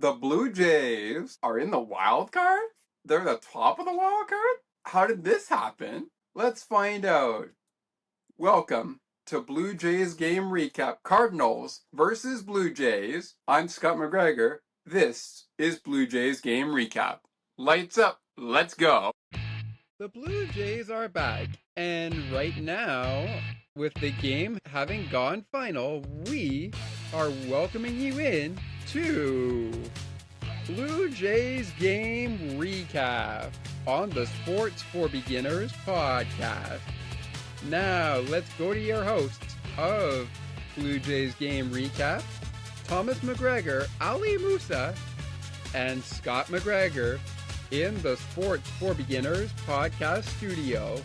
The Blue Jays are in the wild card? They're the top of the wild card? How did this happen? Let's find out. Welcome to Blue Jays game recap. Cardinals versus Blue Jays. I'm Scott McGregor. This is Blue Jays game recap. Lights up. Let's go. The Blue Jays are back, and right now, with the game having gone final, we are welcoming you in to Blue Jays game recap on the Sports for Beginners podcast. Now, let's go to your hosts of Blue Jays game recap, Thomas McGregor, Ali Musa, and Scott McGregor in the Sports for Beginners podcast studio.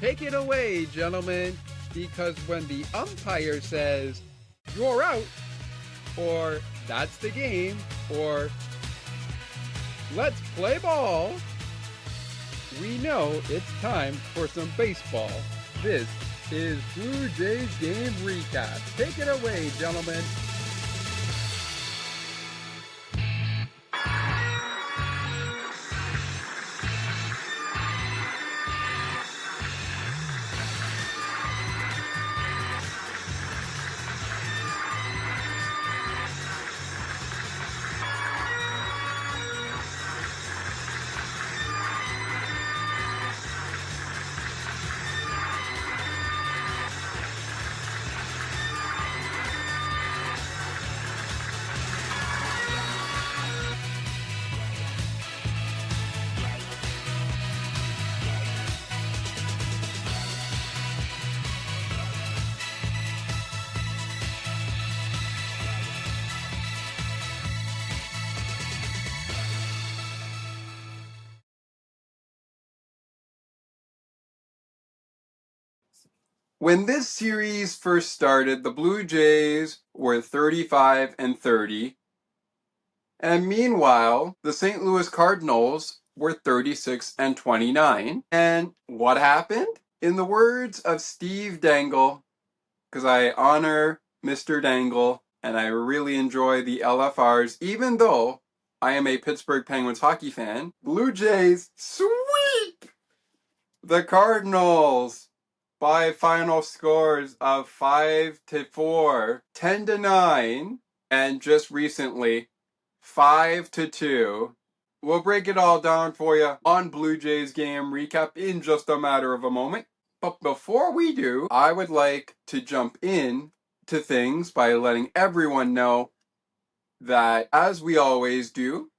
Take it away, gentlemen, because when the umpire says, "You're out," or "That's the game," or "Let's play ball," we know it's time for some baseball. This is Blue Jays game recap. Take it away, gentlemen. When this series first started, the Blue Jays were 35-30, and meanwhile, the St. Louis Cardinals were 36-29. And what happened? In the words of Steve Dangle, because I honor Mr. Dangle and I really enjoy the LFRs, even though I am a Pittsburgh Penguins hockey fan, Blue Jays sweep the Cardinals by final scores of 5-4, 10-9, and just recently 5-2. We'll break it all down for you on Blue Jays game recap in just a matter of a moment. But before we do, I would like to jump in to things by letting everyone know that, as we always do,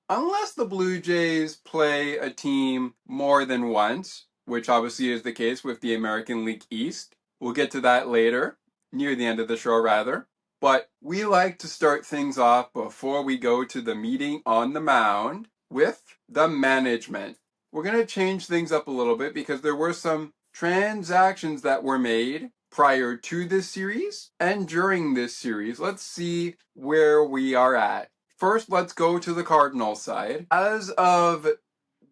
unless the Blue Jays play a team more than once, which obviously is the case with the American League East. We'll get to that later, near the end of the show rather. But we like to start things off before we go to the meeting on the mound with the management. We're going to change things up a little bit because there were some transactions that were made prior to this series and during this series. Let's see where we are at. First, let's go to the Cardinals side. As of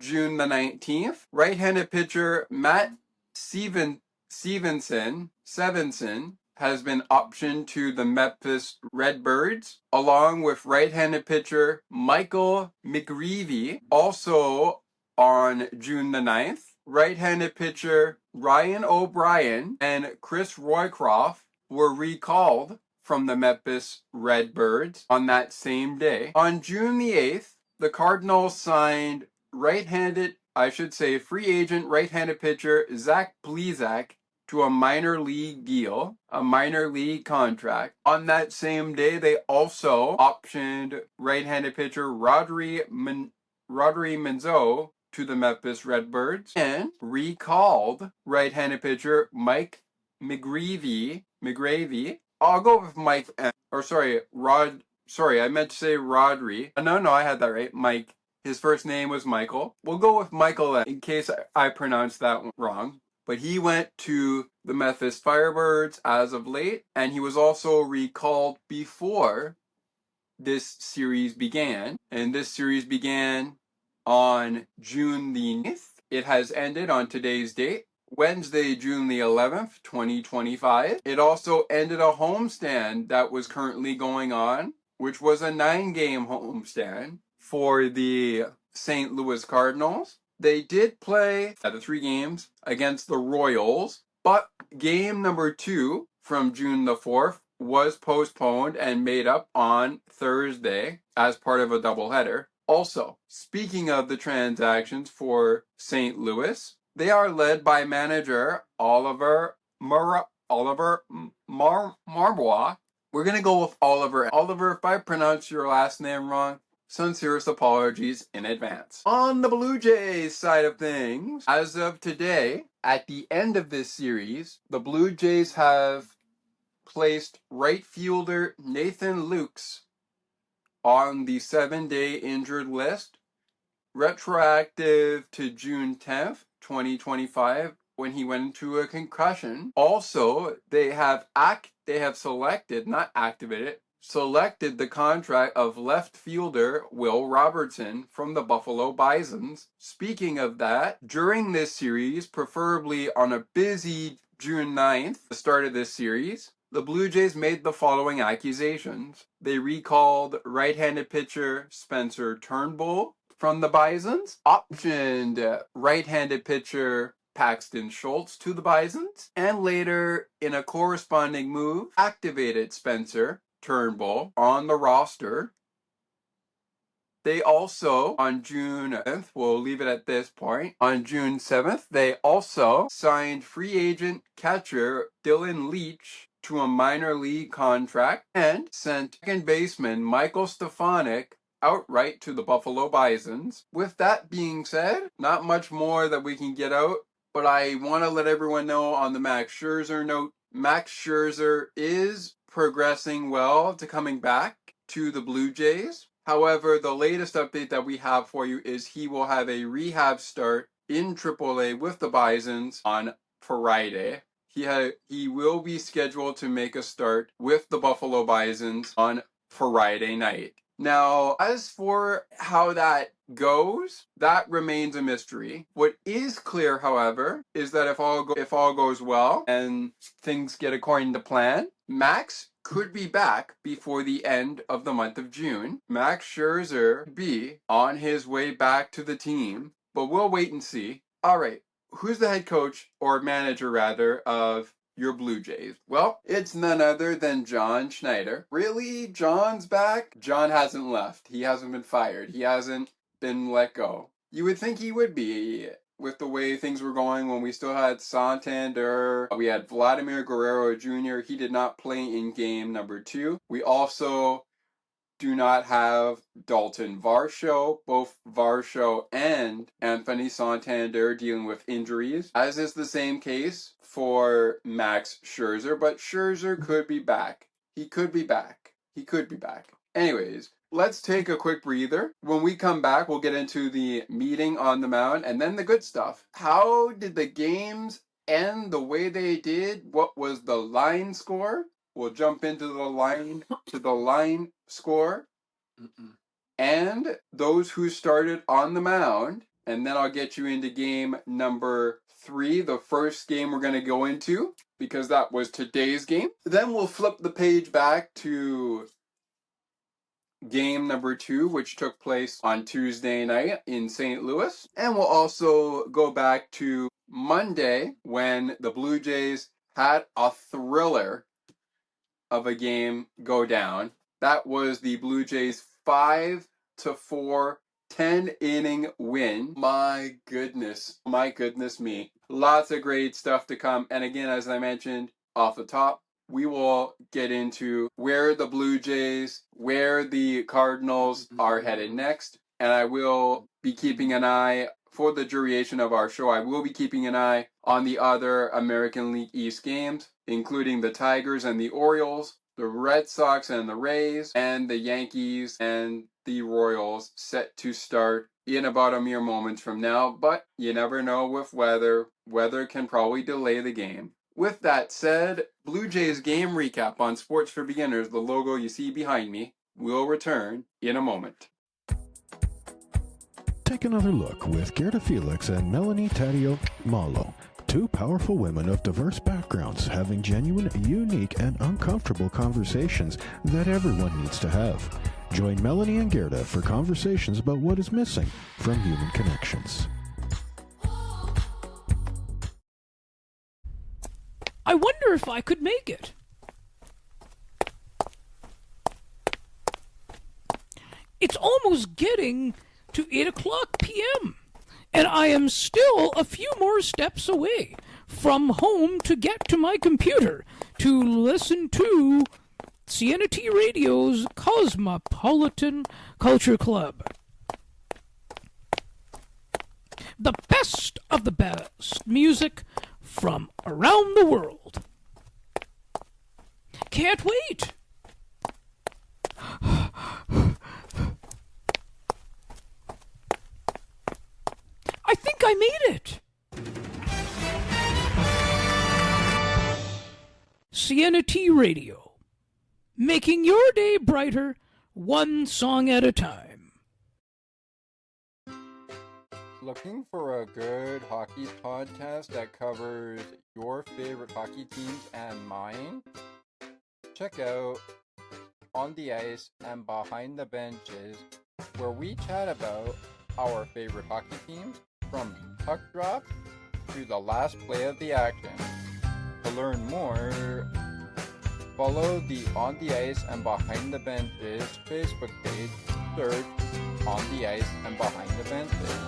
June the 19th, right-handed pitcher Matt Stevenson has been optioned to the Memphis Redbirds, along with right-handed pitcher Michael McGreevy. Also on June the 9th, right-handed pitcher Ryan O'Brien and Chris Roycroft were recalled from the Memphis Redbirds on that same day. On June the 8th, the Cardinals signed free agent right-handed pitcher Zach Plesac to a minor league deal, a minor league contract. On that same day, they also optioned right-handed pitcher Rodri Menzo to the Memphis Redbirds and recalled right-handed pitcher Mike McGreevy. I'll go with Mike, I meant to say Rodri. No, I had that right. Mike. His first name was Michael. We'll go with Michael in case I pronounced that wrong. But he went to the Memphis Firebirds as of late, and he was also recalled before this series began. And this series began on June the 9th. It has ended on today's date, Wednesday, June the 11th, 2025. It also ended a homestand that was currently going on which was a 9-game homestand for the St. Louis Cardinals. They did play the 3 games against the Royals, but game number 2 from June the 4th was postponed and made up on Thursday as part of a doubleheader. Also, speaking of the transactions for St. Louis, they are led by manager Oliver Marbois. We're going to go with Oliver. Oliver, if I pronounce your last name wrong, sincerest apologies in advance. On the Blue Jays side of things, as of today, at the end of this series, the Blue Jays have placed right fielder Nathan Lukes on the 7-day injured list, retroactive to June 10th, 2025, when he went into a concussion. Also, they have selected the contract of left fielder Will Robertson from the Buffalo Bisons. Speaking of that, during this series, preferably on a busy June 9th, the start of this series, the Blue Jays made the following accusations. They recalled right-handed pitcher Spencer Turnbull from the Bisons, optioned right-handed pitcher Paxton Schultz to the Bisons, and later, in a corresponding move, activated Spencer Turnbull on the roster. They also, on June 7th, we'll leave it at this point, on June 7th, they also signed free agent catcher Dylan Leach to a minor league contract and sent second baseman Michael Stefanik outright to the Buffalo Bisons. With that being said, not much more that we can get out, but I want to let everyone know on the Max Scherzer note, Max Scherzer is progressing well to coming back to the Blue Jays. However, the latest update that we have for you is he will have a rehab start in AAA with the Bisons on Friday. He will be scheduled to make a start with the Buffalo Bisons on Friday night. Now, as for how that goes, that remains a mystery. What is clear, however, is that if all goes well and things get according to plan, Max could be back before the end of the month of June. Max Scherzer could be on his way back to the team, but we'll wait and see. All right, who's the head coach, or manager rather, of your Blue Jays? Well, it's none other than John Schneider. Really? John's back? John hasn't left. He hasn't been fired. He hasn't been let go. You would think he would be, with the way things were going when we still had Santander. We had Vladimir Guerrero Jr. He did not play in game number 2. We also do not have Dalton Varsho. Both Varsho and Anthony Santander dealing with injuries, as is the same case for Max Scherzer, but Scherzer could be back. He could be back. Anyways, let's take a quick breather. When we come back, we'll get into the meeting on the mound and then the good stuff. How did the games end the way they did? What was the line score? We'll jump into the line score and those who started on the mound, and then I'll get you into game number 3, the first game we're going to go into, because that was today's game. Then we'll flip the page back to game number 2, which took place on Tuesday night in St. Louis. And we'll also go back to Monday when the Blue Jays had a thriller of a game go down. That was the Blue Jays 5-4 10-inning win. My goodness me. Lots of great stuff to come. And again, as I mentioned off the top, we will get into where the Blue Jays, where the Cardinals are headed next. And I will be keeping an eye, for the duration of our show, I will be keeping an eye on the other American League East games, including the Tigers and the Orioles, the Red Sox and the Rays, and the Yankees and the Royals, set to start in about a mere moment from now. But you never know with weather. Weather can probably delay the game. With that said, Blue Jays game recap on Sports for Beginners, the logo you see behind me, will return in a moment. Take another look with Gerda Felix and Melanie Taddeo Malo, Two powerful women of diverse backgrounds having genuine, unique, and uncomfortable conversations that everyone needs to have. Join Melanie and Gerda for conversations about what is missing from human connections. I wonder if I could make it. It's almost getting to 8 o'clock p.m., and I am still a few more steps away from home to get to my computer to listen to CNT Radio's Cosmopolitan Culture Club. The best of the best music from around the world. Can't wait. I think I made it. CNT Radio, making your day brighter, one song at a time. Looking for a good hockey podcast that covers your favorite hockey teams and mine? Check out On the Ice and Behind the Benches, where we chat about our favorite hockey teams from puck drop to the last play of the action. To learn more, follow the On the Ice and Behind the Benches Facebook page. Search On the Ice and Behind the Benches.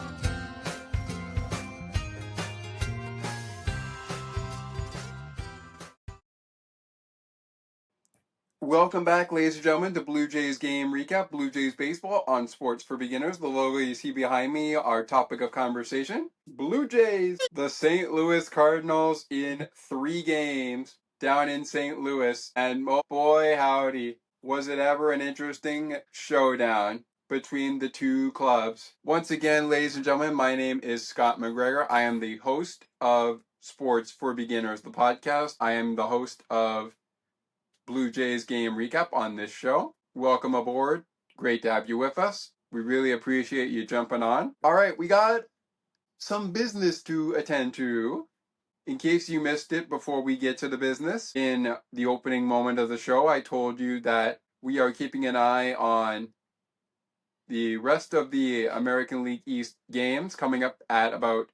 Welcome back, ladies and gentlemen, to Blue Jays Game Recap, Blue Jays Baseball on Sports for Beginners. The logo you see behind me, our topic of conversation, Blue Jays, the St. Louis Cardinals in 3 games down in St. Louis. And oh boy, howdy, was it ever an interesting showdown between the two clubs. Once again, ladies and gentlemen, my name is Scott McGregor. I am the host of Sports for Beginners, the podcast. I am the host of Blue Jays Game Recap on this show. Welcome aboard. Great to have you with us. We really appreciate you jumping on. All right, we got some business to attend to. In case you missed it before we get to the business, in the opening moment of the show, I told you that we are keeping an eye on the rest of the American League East games coming up at about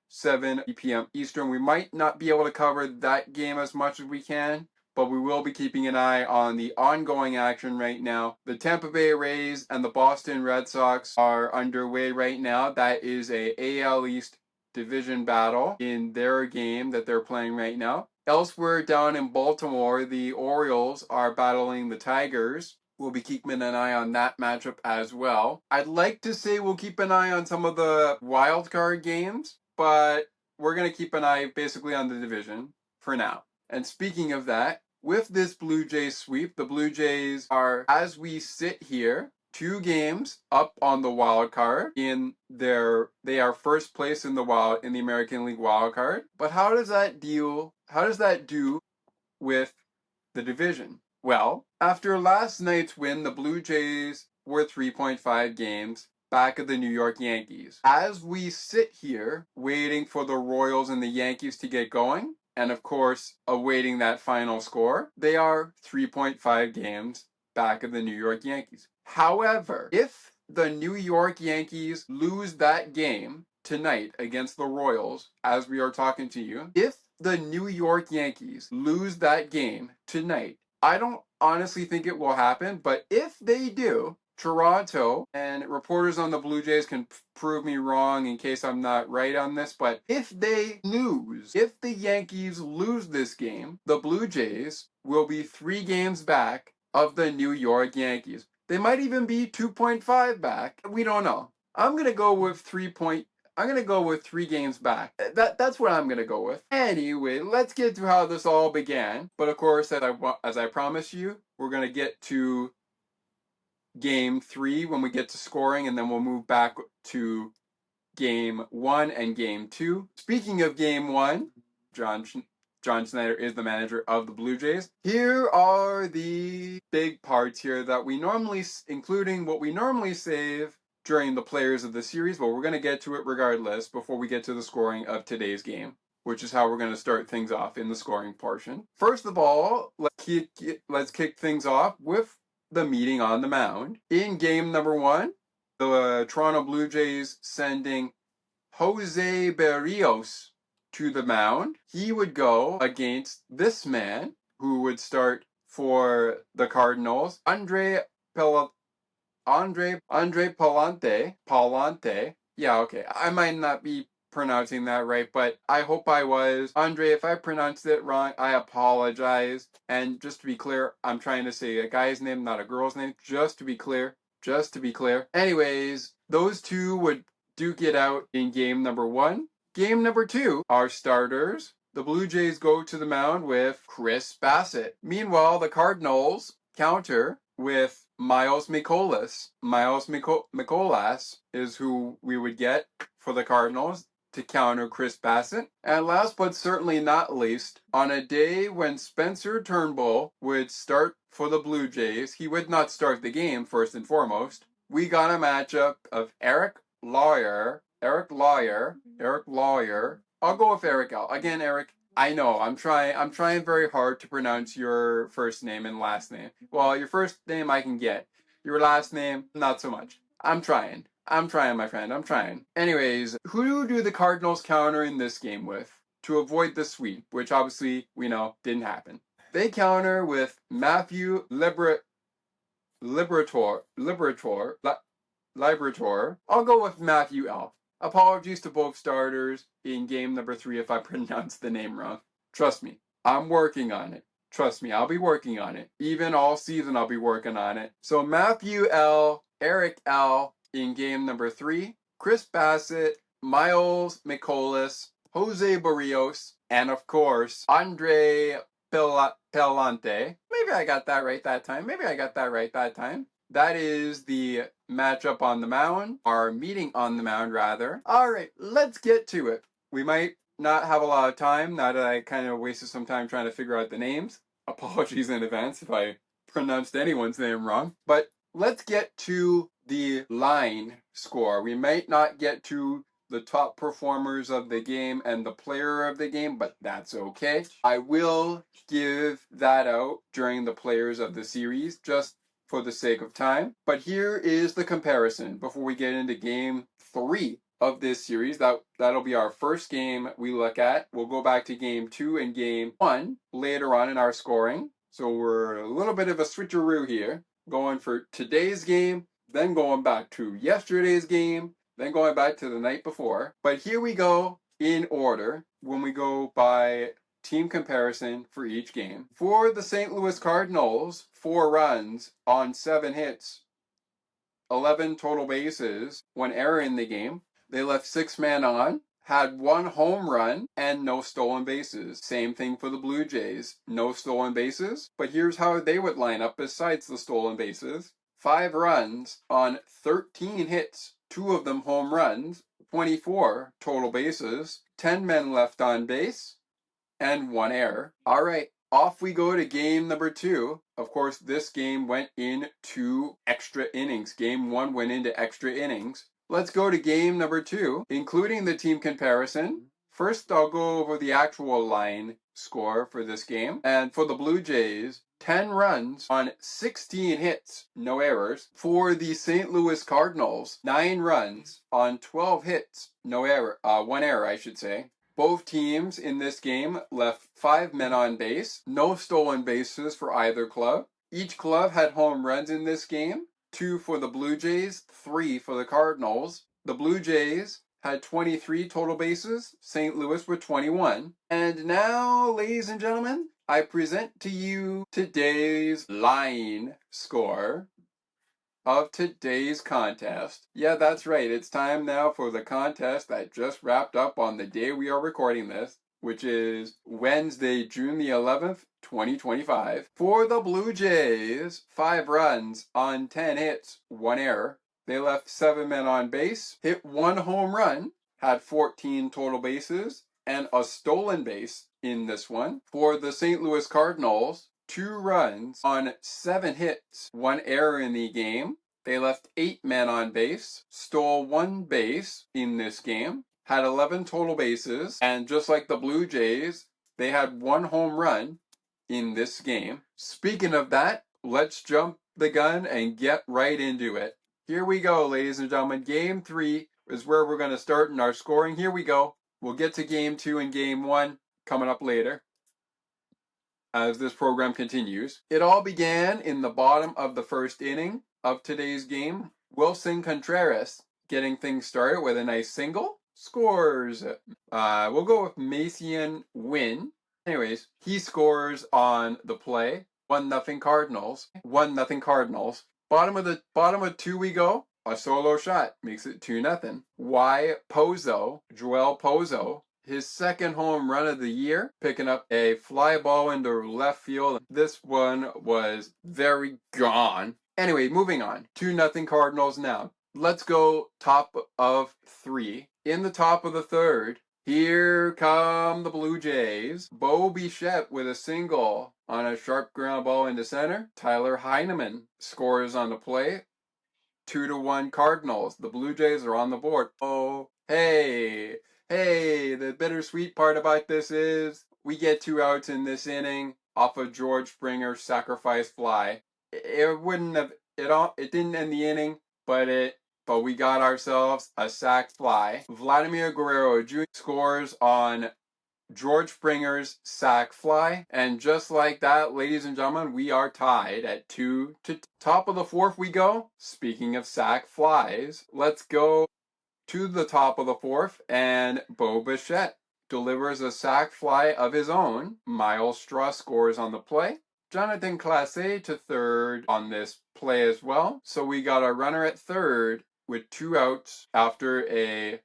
7 p.m. Eastern. We might not be able to cover that game as much as we can, but we will be keeping an eye on the ongoing action right now. The Tampa Bay Rays and the Boston Red Sox are underway right now. That is a AL East division battle in their game that they're playing right now. Elsewhere down in Baltimore, the Orioles are battling the Tigers. We'll be keeping an eye on that matchup as well. I'd like to say we'll keep an eye on some of the wild card games, but we're going to keep an eye basically on the division for now. And speaking of that, with this Blue Jays sweep, the Blue Jays are, as we sit here, 2 games up on the wild card. They are first place in the American League wild card. But how does that do with the division? Well, after last night's win, the Blue Jays were 3.5 games back of the New York Yankees. As we sit here waiting for the Royals and the Yankees to get going, and of course awaiting that final score, they are 3.5 games back of the New York Yankees. However, if the New York Yankees lose that game tonight against the Royals, as we are talking to you, if the New York Yankees lose that game tonight, I don't honestly think it will happen, but if they do, Toronto, and reporters on the Blue Jays can prove me wrong in case I'm not right on this, but if the Yankees lose this game, the Blue Jays will be 3 games back of the New York Yankees. They might even be 2.5 back. We don't know. I'm going to go with 3 games back. That's what I'm going to go with. Anyway, let's get to how this all began. But of course, as I promised you, we're going to get to Game 3 when we get to scoring, and then we'll move back to Game 1 and Game 2. Speaking of Game 1, John Schneider is the manager of the Blue Jays. Here are the big parts here that including what we normally save during the players of the series, but we're going to get to it regardless before we get to the scoring of today's game. which is how we're going to start things off in the scoring portion. First of all, let's kick things off with the meeting on the mound. In game number 1, the Toronto Blue Jays sending Jose Berrios to the mound. He would go against this man who would start for the Cardinals, Andre Palante. Yeah, okay. I might not be pronouncing that right, but I hope I was. Andre, if I pronounced it wrong, I apologize. And just to be clear, I'm trying to say a guy's name, not a girl's name. Just to be clear. Anyways, those two would duke it out in game number 1. Game number 2, our starters. The Blue Jays go to the mound with Chris Bassitt. Meanwhile, the Cardinals counter with Miles Mikolas. Mikolas is who we would get for the Cardinals to counter Chris Bassitt. And last but certainly not least, on a day when Spencer Turnbull would start for the Blue Jays, he would not start the game first and foremost. We got a matchup of Eric Lawyer. I'll go with Eric L. Again, Eric, I know, I'm trying very hard to pronounce your first name and last name. Well, your first name I can get. Your last name, not so much. I'm trying, my friend, I'm trying. Anyways, who do the Cardinals counter in this game with to avoid the sweep, which obviously we know didn't happen? They counter with Matthew Liberator. I'll go with Matthew L. Apologies to both starters in game number 3 if I pronounced the name wrong. Trust me, I'm working on it. Trust me, I'll be working on it. Even all season, I'll be working on it. So Matthew L., Eric L. in game number 3, Chris Bassitt, Miles Mikolas, Jose Berrios, and of course, Andre Palante. Maybe I got that right that time. That is the matchup on the mound, our meeting on the mound, rather. All right, let's get to it. We might not have a lot of time now that I kind of wasted some time trying to figure out the names. Apologies in advance if I pronounced anyone's name wrong. But let's get to the line score. We might not get to the top performers of the game and the player of the game, but that's okay. I will give that out during the players of the series, just for the sake of time. But here is the comparison before we get into game 3 of this series. That'll be our first game we look at. We'll go back to game 2 and game 1 later on in our scoring. So we're a little bit of a switcheroo here, going for today's game, then going back to yesterday's game, then going back to the night before. But here we go in order when we go by team comparison for each game. For the St. Louis Cardinals, 4 runs on 7 hits, 11 total bases, 1 error in the game. They left 6 men on, had 1 home run, and no stolen bases. Same thing for the Blue Jays. No stolen bases, but here's how they would line up besides the stolen bases. 5 runs on 13 hits, 2 of them home runs, 24 total bases, 10 men left on base, and 1 error. All right, off we go to game number 2. Of course, this game went into extra innings. Game 1 went into extra innings. Let's go to game number 2, including the team comparison. First, I'll go over the actual line score for this game. And for the Blue Jays, 10 runs on 16 hits, no errors. For the St. Louis Cardinals, 9 runs on 12 hits, no error, 1 error, I should say. Both teams in this game left 5 men on base, no stolen bases for either club. Each club had home runs in this game, 2 for the Blue Jays, 3 for the Cardinals. The Blue Jays had 23 total bases, St. Louis with 21. And now, ladies and gentlemen, I present to you today's line score of today's contest. Yeah, that's right. It's time now for the contest that just wrapped up on the day we are recording this, which is Wednesday, June the 11th, 2025. For the Blue Jays, 5 runs on 10 hits, 1 error. They left 7 men on base, hit 1 home run, had 14 total bases, and a stolen base in this one. For the St. Louis Cardinals, 2 runs on 7 hits, 1 error in the game. They left 8 men on base, stole 1 base in this game. had 11 total bases, and just like the Blue Jays, they had 1 home run in this game. Speaking of that, let's jump the gun and get right into it. Here we go, ladies and gentlemen. Game 3 is where we're going to start in our scoring. Here we go. We'll get to Game 2 and Game 1 coming up later as this program continues. It all began in the bottom of the first inning of today's game. Wilson Contreras getting things started with a nice single. Scores. We'll go with Macian Wynn. Anyways, he scores on the play. 1-0 Cardinals. 1-0 Cardinals. Bottom of 2 we go. A solo shot makes it 2-0. Joel Pozo, his second home run of the year, picking up a fly ball into left field. This one was very gone. Anyway, moving on. 2-0 Cardinals now. Let's go top of 3. In the top of the third, here come the Blue Jays. Bo Bichette with a single on a sharp ground ball into center. Tyler Heineman scores on the play. 2-1 Cardinals. The Blue Jays are on the board. Oh, hey, the bittersweet part about this is we get 2 outs in this inning off of George Springer's sacrifice fly. It didn't end the inning, but we got ourselves a sac fly. Vladimir Guerrero Jr. scores on George Springer's sac fly. And just like that, ladies and gentlemen, we are tied at 2 to top of the fourth we go. Speaking of sac flies, let's go to the top of the fourth, and Bo Bichette delivers a sac fly of his own. Miles Straw scores on the play. Jonathan Clase to third on this play as well. So we got a runner at third with 2 outs after a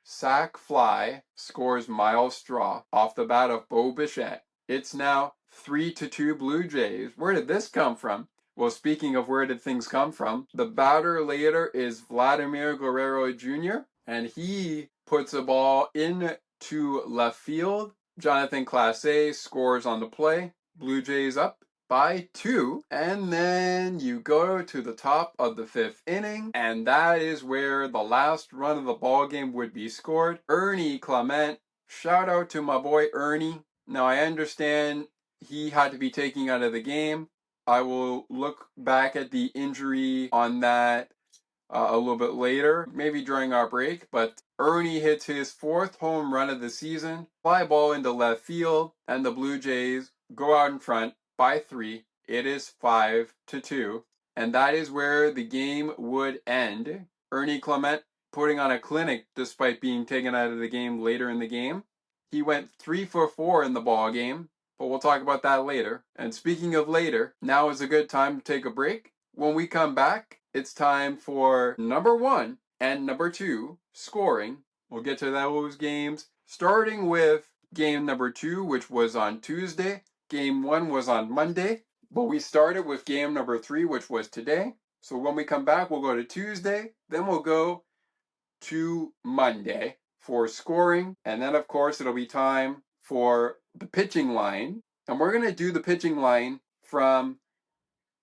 sac fly scores Miles Straw off the bat of Bo Bichette. It's now 3-2 Blue Jays. Where did this come from? Well, speaking of where did things come from, the batter later is Vladimir Guerrero Jr., and he puts a ball into left field. Jonathan Clase scores on the play. Blue Jays up by 2, and then you go to the top of the 5th inning, and that is where the last run of the ball game would be scored. Ernie Clement, shout out to my boy Ernie. Now I understand he had to be taken out of the game. I will look back at the injury on that a little bit later, maybe during our break, but Ernie hits his 4th home run of the season, fly ball into left field, and the Blue Jays go out in front by 3. It is 5-2, and that is where the game would end. Ernie Clement putting on a clinic despite being taken out of the game later in the game. He went 3 for 4 in the ball game, but we'll talk about that later. And speaking of later, now is a good time to take a break. When we come back, it's time for number 1 and number 2 scoring. We'll get to those games, starting with game number 2, which was on Tuesday. Game 1 was on Monday, but we started with game number 3, which was today. So when we come back, we'll go to Tuesday, then we'll go to Monday for scoring, and then of course it'll be time for the pitching line. And we're going to do the pitching line from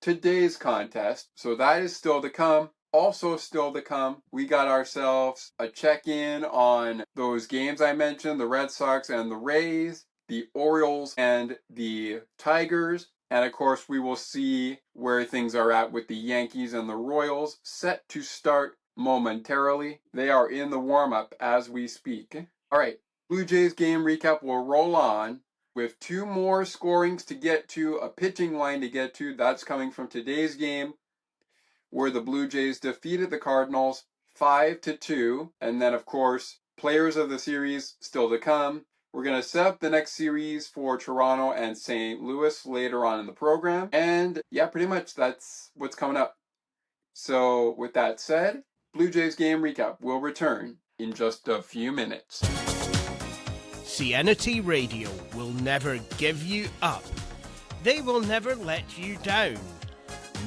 today's contest, so that is still to come. Also still to come, we got ourselves a check-in on those games I mentioned, the Red Sox and the Rays, the Orioles and the Tigers, and of course we will see where things are at with the Yankees and the Royals, set to start momentarily. They are in the warm-up as we speak. Alright, Blue Jays game recap will roll on with 2 more scorings to get to, a pitching line to get to. That's coming from today's game, where the Blue Jays defeated the Cardinals 5-2. And then, of course, players of the series still to come. We're going to set up the next series for Toronto and St. Louis later on in the program. And yeah, pretty much that's what's coming up. So with that said, Blue Jays game recap will return in just a few minutes. CNT Radio will never give you up. They will never let you down.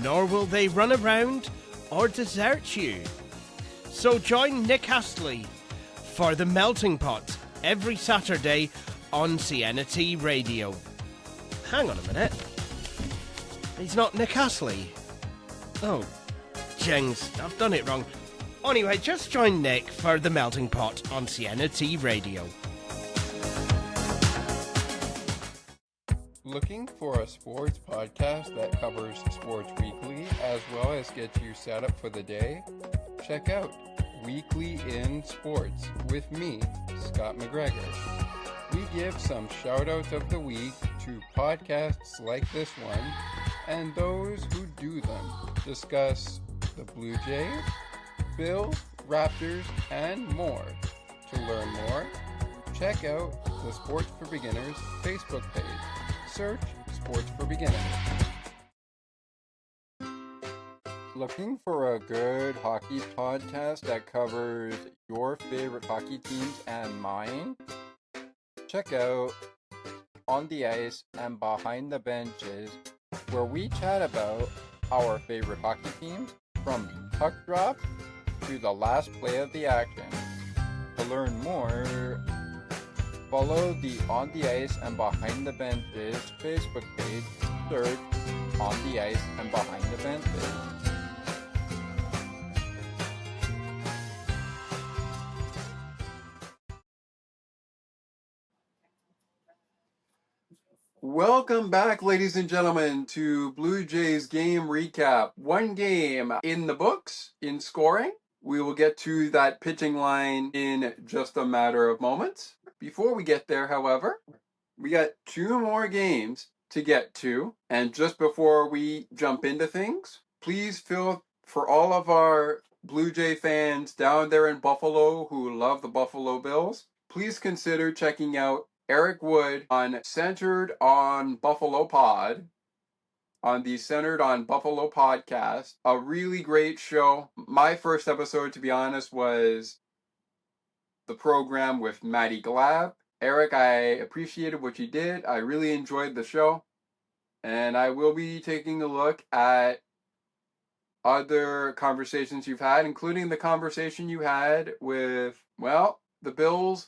Nor will they run around or desert you. So join Nick Astley for The Melting Pot every Saturday on CNT Radio. Hang on a minute. He's not Nick Astley. Oh, jings, I've done it wrong. Anyway, just join Nick for The Melting Pot on Sienna T Radio. Looking for a sports podcast that covers sports weekly as well as gets you set up for the day? Check out Weekly in Sports with me, Scott McGregor. We give some shout-outs of the week to podcasts like this one and those who do them. Discuss the Blue Jays, Bills, Raptors, and more. To learn more, check out the Sports for Beginners Facebook page. Search Sports for Beginners. Looking for a good hockey podcast that covers your favorite hockey teams and mine? Check out On the Ice and Behind the Benches, where we chat about our favorite hockey teams from puck drop to the last play of the action. To learn more, follow the On the Ice and Behind the Benches Facebook page. Search On the Ice and Behind the Benches. Welcome back, ladies and gentlemen, to Blue Jays game recap. One game in the books in scoring. We will get to that pitching line in just a matter of moments. Before we get there, however, we got two more games to get to. And just before we jump into things, please feel for all of our Blue Jay fans down there in Buffalo who love the Buffalo Bills, please consider checking out Eric Wood on Centered on Buffalo Pod, on the Centered on Buffalo podcast. A really great show. My first episode, to be honest, was the program with Maddie Glab. Eric, I appreciated what you did. I really enjoyed the show. And I will be taking a look at other conversations you've had, including the conversation you had with, well, the Bills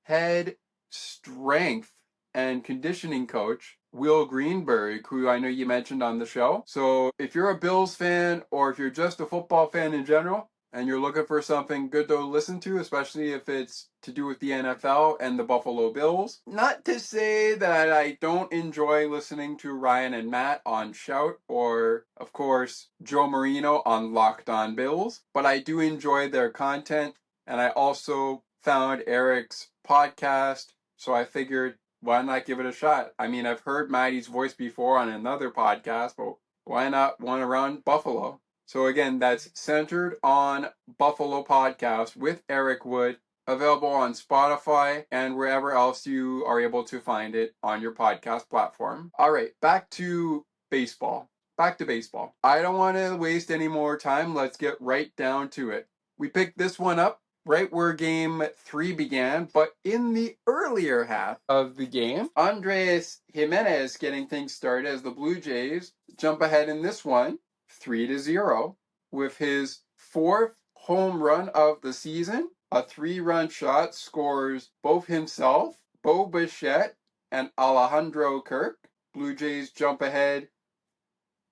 head strength and conditioning coach, Will Greenberg, who I know you mentioned on the show. So if you're a Bills fan or if you're just a football fan in general and you're looking for something good to listen to, especially if it's to do with the NFL and the Buffalo Bills, not to say that I don't enjoy listening to Ryan and Matt on Shout or, of course, Joe Marino on Locked On Bills, but I do enjoy their content, and I also found Eric's podcast, so I figured, why not give it a shot? I mean, I've heard Maddie's voice before on another podcast, but why not one around Buffalo? So again, that's Centered on Buffalo podcast with Eric Wood, available on Spotify and wherever else you are able to find it on your podcast platform. All right, back to baseball. I don't want to waste any more time. Let's get right down to it. We picked this one up right where game 3 began, but in the earlier half of the game, Andres Jimenez getting things started as the Blue Jays jump ahead in this one, 3-0, with his 4th home run of the season. A 3-run shot scores both himself, Bo Bichette, and Alejandro Kirk. Blue Jays jump ahead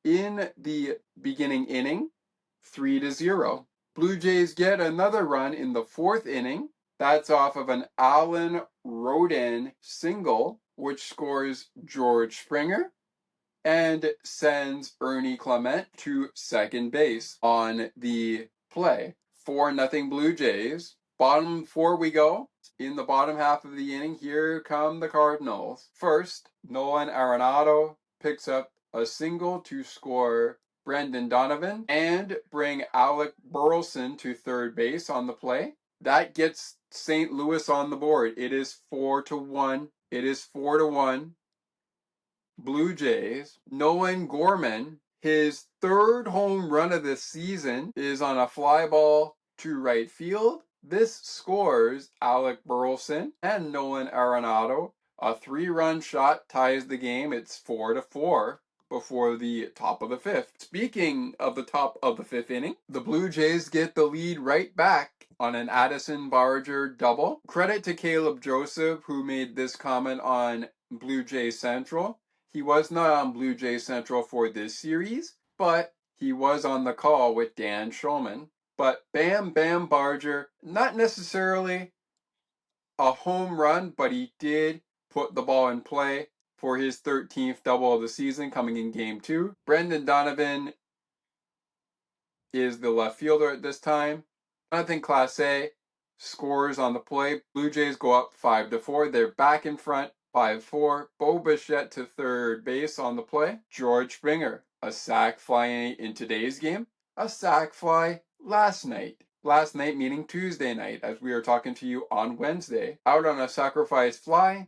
in the beginning inning, 3-0. Blue Jays get another run in the 4th inning. That's off of an Alan Roden single, which scores George Springer and sends Ernie Clement to second base on the play. 4-0 Blue Jays. Bottom 4 we go. In the bottom half of the inning, here come the Cardinals. First, Nolan Arenado picks up a single to score Brendan Donovan and bring Alec Burleson to third base on the play. That gets St. Louis on the board. It is 4-1. Blue Jays. Nolan Gorman, his 3rd home run of the season, is on a fly ball to right field. This scores Alec Burleson and Nolan Arenado. A 3-run shot ties the game. It's 4-4. Before the top of the 5th. Speaking of the top of the 5th inning, the Blue Jays get the lead right back on an Addison Barger double. Credit to Caleb Joseph, who made this comment on Blue Jay Central. He was not on Blue Jay Central for this series, but he was on the call with Dan Shulman. But Bam Bam Barger, not necessarily a home run, but he did put the ball in play for his 13th double of the season coming in game 2. Brendan Donovan is the left fielder at this time. Jonathan Clase scores on the play. Blue Jays go up 5-4. They're back in front 5-4. Bo Bichette to third base on the play. George Springer, a sac fly in today's game, a sac fly last night. Last night meaning Tuesday night, as we are talking to you on Wednesday. Out on a sacrifice fly.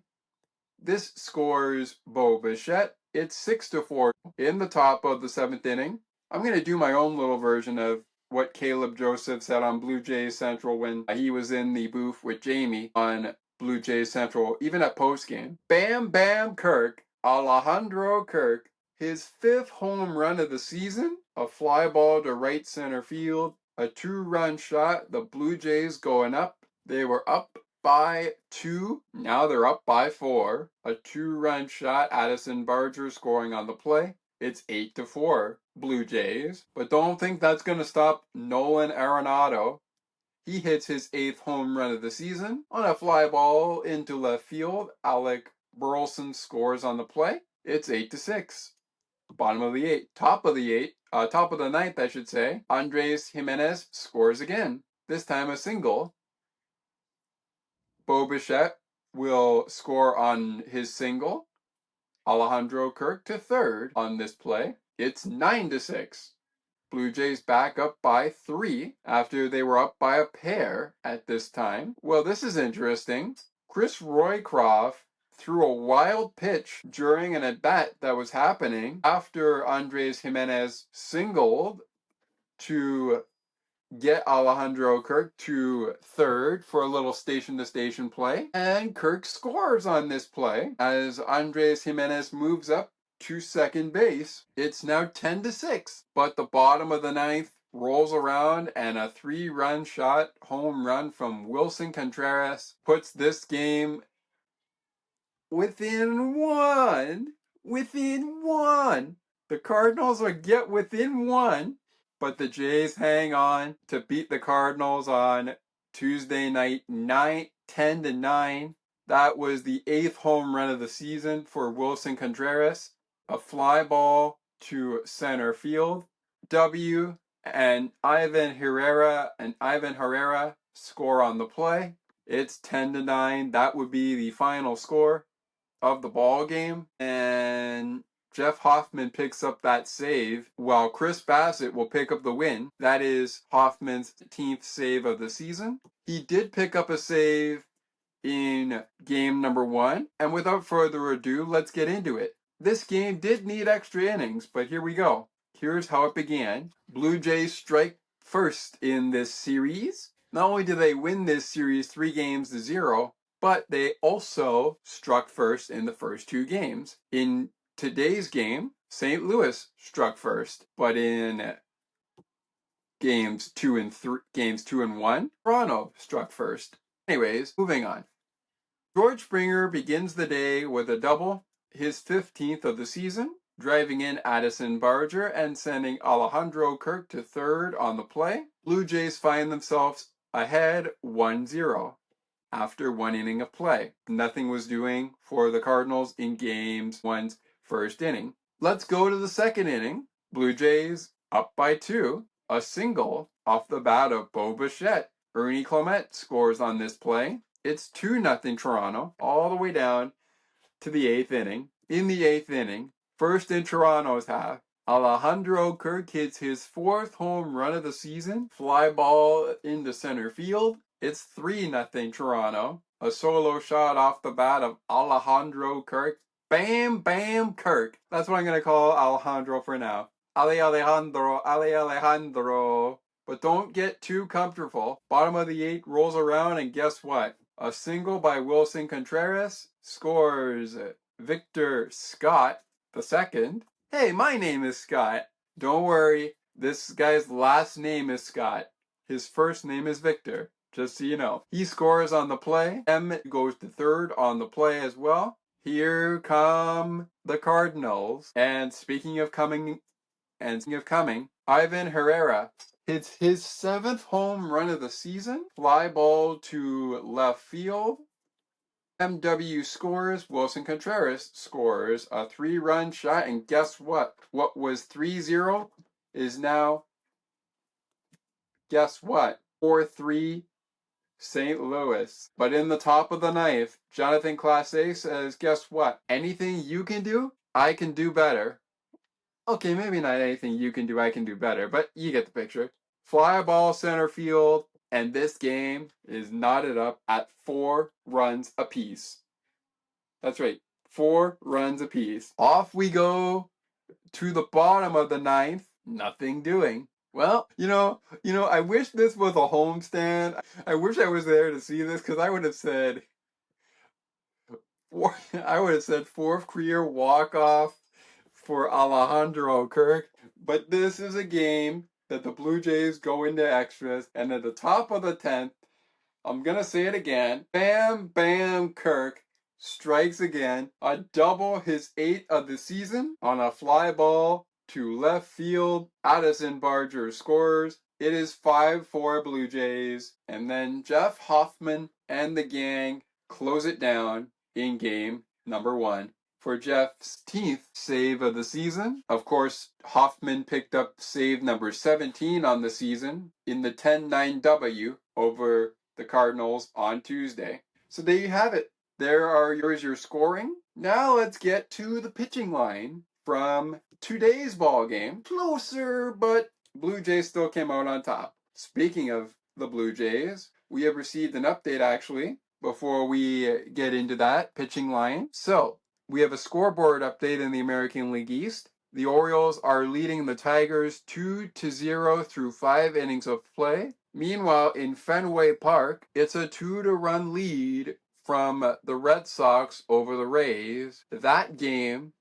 This scores Bo Bichette. It's 6-4 in the top of the 7th inning. I'm going to do my own little version of what Caleb Joseph said on Blue Jays Central when he was in the booth with Jamie on Blue Jays Central, even at postgame. Bam Bam Kirk, Alejandro Kirk, his 5th home run of the season, a fly ball to right center field, a 2-run shot, the Blue Jays going up. They were up by 2. Now they're up by 4. A 2-run shot. Addison Barger scoring on the play. It's 8-4 Blue Jays. But don't think that's going to stop Nolan Arenado. He hits his 8th home run of the season on a fly ball into left field. Alec Burleson scores on the play. It's 8-6. Bottom of the 8th. Top of the 9th, I should say. Andres Jimenez scores again. This time a single. Bo Bichette will score on his single. Alejandro Kirk to third on this play. It's 9-6. Blue Jays back up by 3 after they were up by a pair at this time. Well, this is interesting. Chris Roycroft threw a wild pitch during an at-bat that was happening after Andres Jimenez singled to get Alejandro Kirk to third for a little station-to-station play. And Kirk scores on this play as Andres Jimenez moves up to second base. It's now 10-6. But the bottom of the 9th rolls around and a 3-run shot home run from Wilson Contreras puts this game within one. The Cardinals will get within 1. But the Jays hang on to beat the Cardinals on Tuesday night, 10-9. That was the 8th home run of the season for Wilson Contreras. A fly ball to center field. W and Ivan Herrera score on the play. It's 10-9. That would be the final score of the ball game. And Jeff Hoffman picks up that save, while Chris Bassett will pick up the win. That is Hoffman's 10th save of the season. He did pick up a save in game number 1, and without further ado, let's get into it. This game did need extra innings, but here we go. Here's how it began. Blue Jays strike first in this series. Not only did they win this series 3-0, but they also struck first in the first 2 games. In today's game, St. Louis struck first, but in games 2 and 1, Toronto struck first. Anyways, moving on. George Springer begins the day with a double, his 15th of the season, driving in Addison Barger and sending Alejandro Kirk to third on the play. Blue Jays find themselves ahead 1-0. After 1 inning of play. Nothing was doing for the Cardinals in games 1's first inning. Let's go to the second inning. Blue Jays up by 2. A single off the bat of Bo Bichette. Ernie Clement scores on this play. It's 2-0 Toronto, all the way down to the 8th inning. In the 8th inning, first in Toronto's half, Alejandro Kirk hits his 4th home run of the season. Fly ball into center field. It's 3-0 Toronto. A solo shot off the bat of Alejandro Kirk. Bam Bam Kirk. That's what I'm going to call Alejandro for now. Alejandro. But don't get too comfortable. Bottom of the 8th rolls around, and guess what? A single by Wilson Contreras scores Victor Scott II. Hey, my name is Scott. Don't worry, this guy's last name is Scott. His first name is Victor, just so you know. He scores on the play. M goes to third on the play as well. Here come the Cardinals. And speaking of coming, Ivan Herrera hits his 7th home run of the season. Fly ball to left field. MW scores. Wilson Contreras scores a 3-run shot. And guess what? What was 3-0 is now, guess what? 4-3 St. Louis. But in the top of the ninth, Jonathan Clase says, guess what? Anything you can do, I can do better. Okay, maybe not anything you can do, I can do better, but you get the picture. Fly ball center field, and this game is knotted up at 4 runs apiece. That's right, 4 runs apiece. Off we go to the bottom of the ninth, nothing doing. Well, I wish this was a homestand. I wish I was there to see this, because I would have said, fourth career walk-off for Alejandro Kirk. But this is a game that the Blue Jays go into extras, and at the top of the 10th, I'm going to say it again, Bam Bam Kirk strikes again, a double, his 8th of the season, on a fly ball to left field. Addison Barger scores. It is 5-4 Blue Jays, and then Jeff Hoffman and the gang close it down in game number 1 for Jeff's 10th save of the season. Of course, Hoffman picked up save number 17 on the season in the 10-9 W over the Cardinals on Tuesday. So there you have it. Here's your scoring. Now let's get to the pitching line from today's ball game. Closer, but Blue Jays still came out on top. Speaking of the Blue Jays, we have received an update actually before we get into that pitching line. So we have a scoreboard update in the American League East. The Orioles are leading the Tigers 2-0 through 5 innings of play. Meanwhile, in Fenway Park, it's a 2-run lead from the Red Sox over the Rays. That game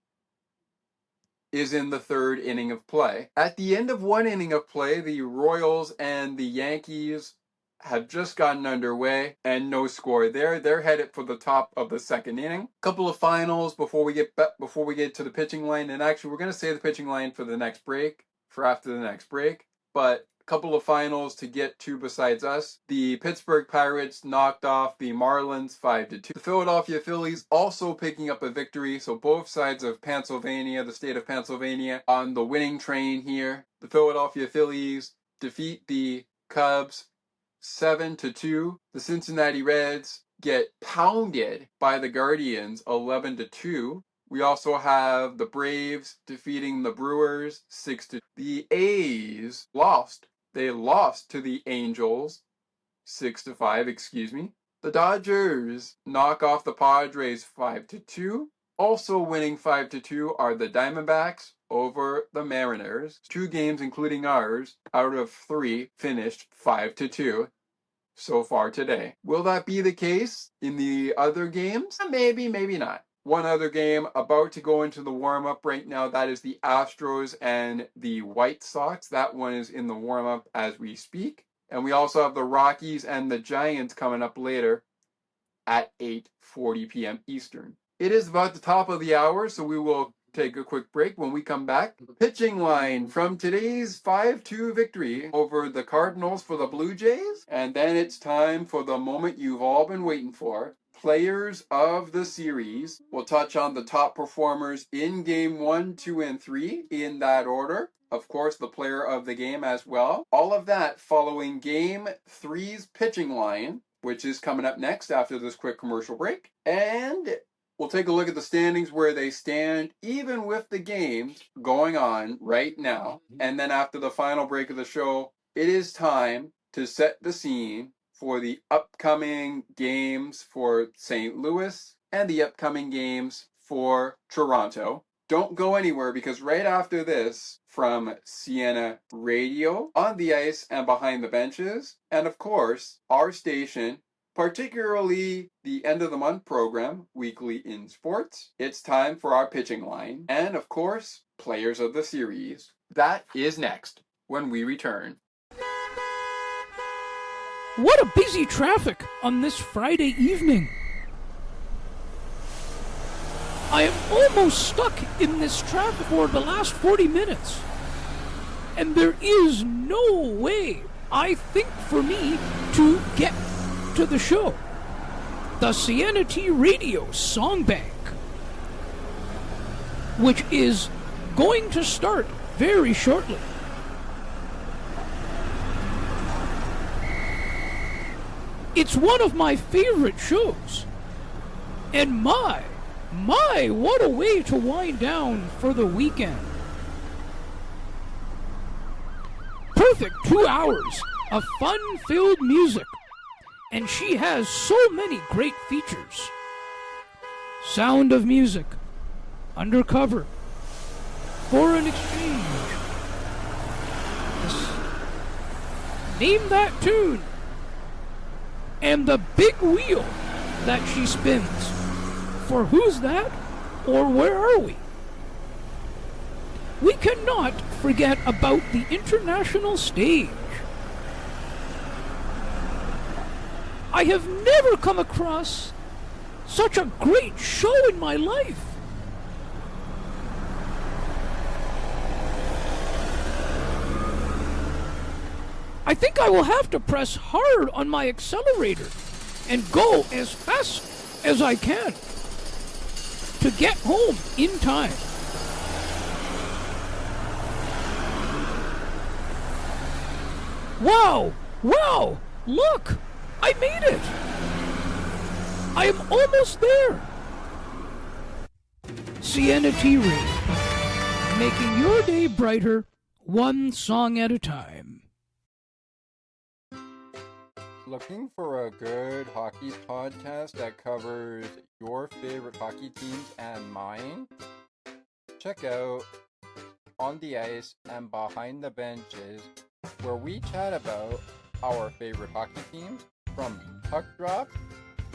is in the 3rd inning of play. At the end of 1 inning of play, the Royals and the Yankees have just gotten underway, and no score there. They're headed for the top of the 2nd inning. Couple of finals before we get to the pitching line, and actually we're going to save the pitching line for the next break, for after the next break. But a couple of finals to get to besides us. The Pittsburgh Pirates knocked off the Marlins 5-2. The Philadelphia Phillies also picking up a victory, so both sides of Pennsylvania, the state of Pennsylvania, on the winning train here. The Philadelphia Phillies defeat the Cubs 7-2. The Cincinnati Reds get pounded by the Guardians 11-2. We also have the Braves defeating the Brewers 6-2. The A's lost. They lost to the Angels 6-5, The Dodgers knock off the Padres 5-2. Also winning 5-2 are the Diamondbacks over the Mariners. 2 games, including ours, out of 3 finished 5-2 so far today. Will that be the case in the other games? Maybe, maybe not. One other game about to go into the warm-up right now, that is the Astros and the White Sox. That one is in the warm-up as we speak. And we also have the Rockies and the Giants coming up later at 8:40 p.m. Eastern. It is about the top of the hour, so we will take a quick break. When we come back, pitching line from today's 5-2 victory over the Cardinals for the Blue Jays. And then it's time for the moment you've all been waiting for. Players of the series. We'll touch on the top performers in game 1, 2, and 3 in that order. Of course, the player of the game as well. All of that following game 3's pitching line, which is coming up next after this quick commercial break. And we'll take a look at the standings where they stand, even with the games going on right now. And then after the final break of the show, it is time to set the scene for the upcoming games for St. Louis and the upcoming games for Toronto. Don't go anywhere, because right after this, from Siena Radio, On the Ice and Behind the Benches, and of course, our station, particularly the end of the month program, Weekly in Sports, it's time for our pitching line, and of course, players of the series. That is next, when we return. What a busy traffic on this Friday evening. I am almost stuck in this traffic for the last 40 minutes. And there is no way, I think, for me to get to the show. The CNT Radio Song Bank, which is going to start very shortly. It's one of my favorite shows. And my, what a way to wind down for the weekend. Perfect 2 hours of fun-filled music. And she has so many great features. Sound of Music, Undercover, Foreign Exchange. Name that tune. And the big wheel that she spins. For Who's That? Or Where Are We? We cannot forget about the international stage. I have never come across such a great show in my life. I think I will have to press hard on my accelerator and go as fast as I can to get home in time. Wow! Wow! Look! I made it! I am almost there! CNT Radio, making your day brighter, one song at a time. Looking for a good hockey podcast that covers your favorite hockey teams and mine? Check out On the Ice and Behind the Benches, where we chat about our favorite hockey teams from puck drop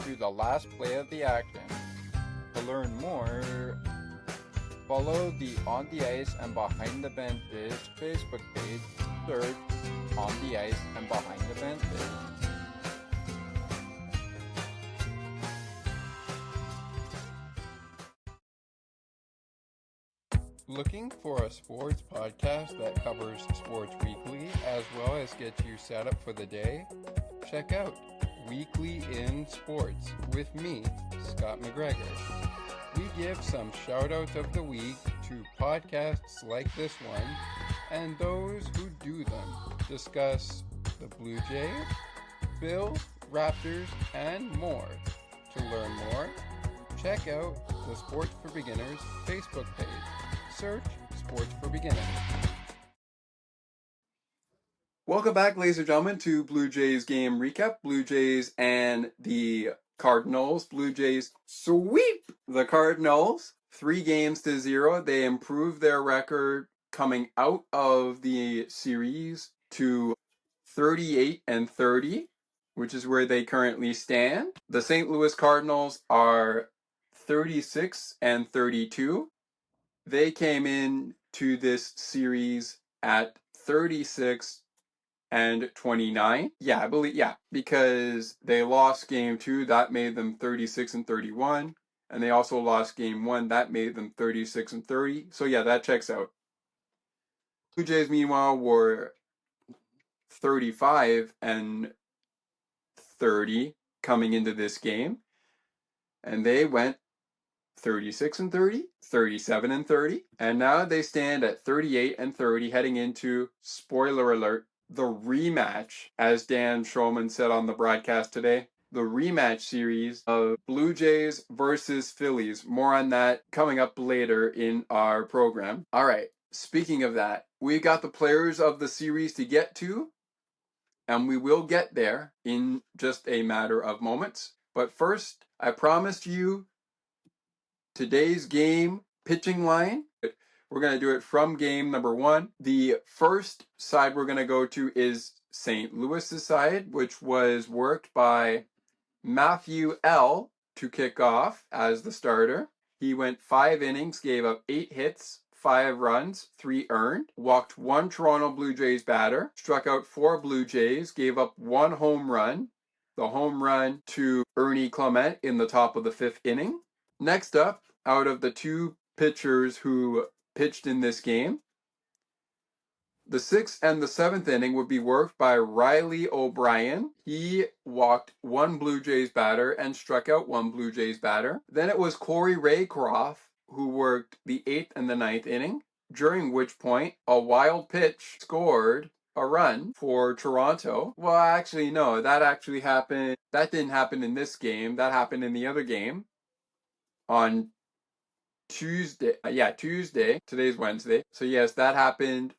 to the last play of the action. To learn more, follow the On the Ice and Behind the Benches Facebook page. Search On the Ice and Behind the Benches. Looking for a sports podcast that covers sports weekly as well as gets you set up for the day? Check out Weekly in Sports with me, Scott McGregor. We give some shout-outs of the week to podcasts like this one and those who do them. Discuss the Blue Jays, Bills, Raptors, and more. To learn more, check out the Sports for Beginners Facebook page. Search Sports for Beginners. Welcome back, ladies and gentlemen, to Blue Jays game recap. Blue Jays and the Cardinals. Blue Jays sweep the Cardinals 3-0. They improved their record coming out of the series to 38-30, which is where they currently stand. The St. Louis Cardinals are 36-32. They came in to this series at 36-29. Yeah, I believe, because they lost game 2, that made them 36-31, and they also lost game 1, that made them 36-30. So yeah, that checks out. Blue Jays, meanwhile, were 35-30 coming into this game, and they went 36-30, 37-30, and now they stand at 38-30 heading into, spoiler alert, the rematch, as Dan Schulman said on the broadcast today, the rematch series of Blue Jays versus Phillies. More on that coming up later in our program. All right, speaking of that, we've got the players of the series to get to, and we will get there in just a matter of moments. But first, I promised you today's game pitching line. We're going to do it from game number 1. The first side we're going to go to is St. Louis's side, which was worked by Matthew L. to kick off as the starter. He went 5 innings, gave up 8 hits, 5 runs, 3 earned, walked 1 Toronto Blue Jays batter, struck out 4 Blue Jays, gave up 1 home run, the home run to Ernie Clement in the top of the 5th inning. Next up, out of the 2 pitchers who pitched in this game, The 6th and the 7th inning would be worked by Riley O'Brien. He walked one Blue Jays batter and struck out one Blue Jays batter. Then it was Corey Raycroft who worked the 8th and the 9th inning, during which point a wild pitch scored a run for Toronto. Well, actually, no, that actually happened. That didn't happen in this game. That happened in the other game on Tuesday. Tuesday. Today's Wednesday. So yes, that happened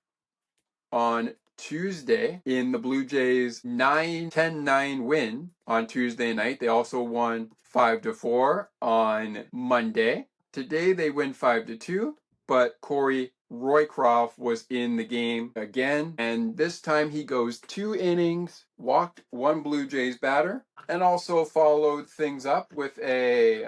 on Tuesday in the Blue Jays 10-9 win on Tuesday night. They also won 5-4 on Monday. Today they win 5-2, but Corey Roycroft was in the game again, and this time he goes 2 innings, walked one Blue Jays batter, and also followed things up with a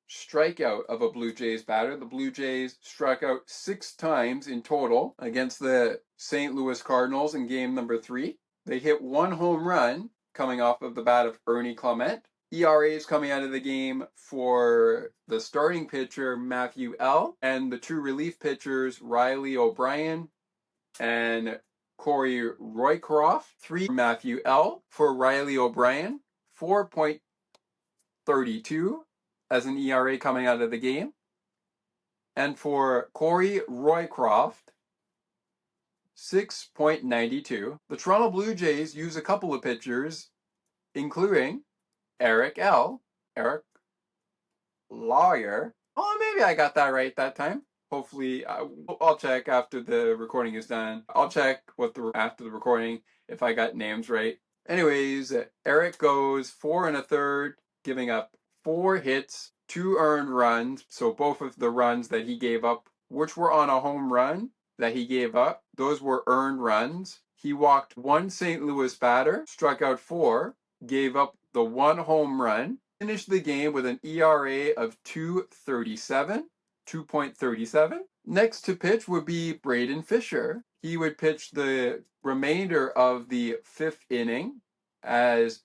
strikeout of a Blue Jays batter. The Blue Jays struck out 6 times in total against the St. Louis Cardinals in game number 3. They hit 1 home run coming off of the bat of Ernie Clement. ERAs coming out of the game for the starting pitcher Matthew L. and the 2 relief pitchers Riley O'Brien and Corey Roycroft. 3 for Matthew L. For Riley O'Brien, 4.32 as an ERA coming out of the game. And for Corey Roycroft, 6.92. The Toronto Blue Jays use a couple of pitchers, including Eric Lawyer. Oh, maybe I got that right that time. Hopefully, I'll check after the recording is done. I'll check after the recording if I got names right. Anyways, Eric goes 4 1/3, giving up 4 hits, 2 earned runs. So both of the runs that he gave up, which were on a home run that he gave up, those were earned runs. He walked 1 St. Louis batter, struck out 4, gave up the 1 home run, finished the game with an ERA of 2.37. Next to pitch would be Braden Fisher. He would pitch the remainder of the 5th inning as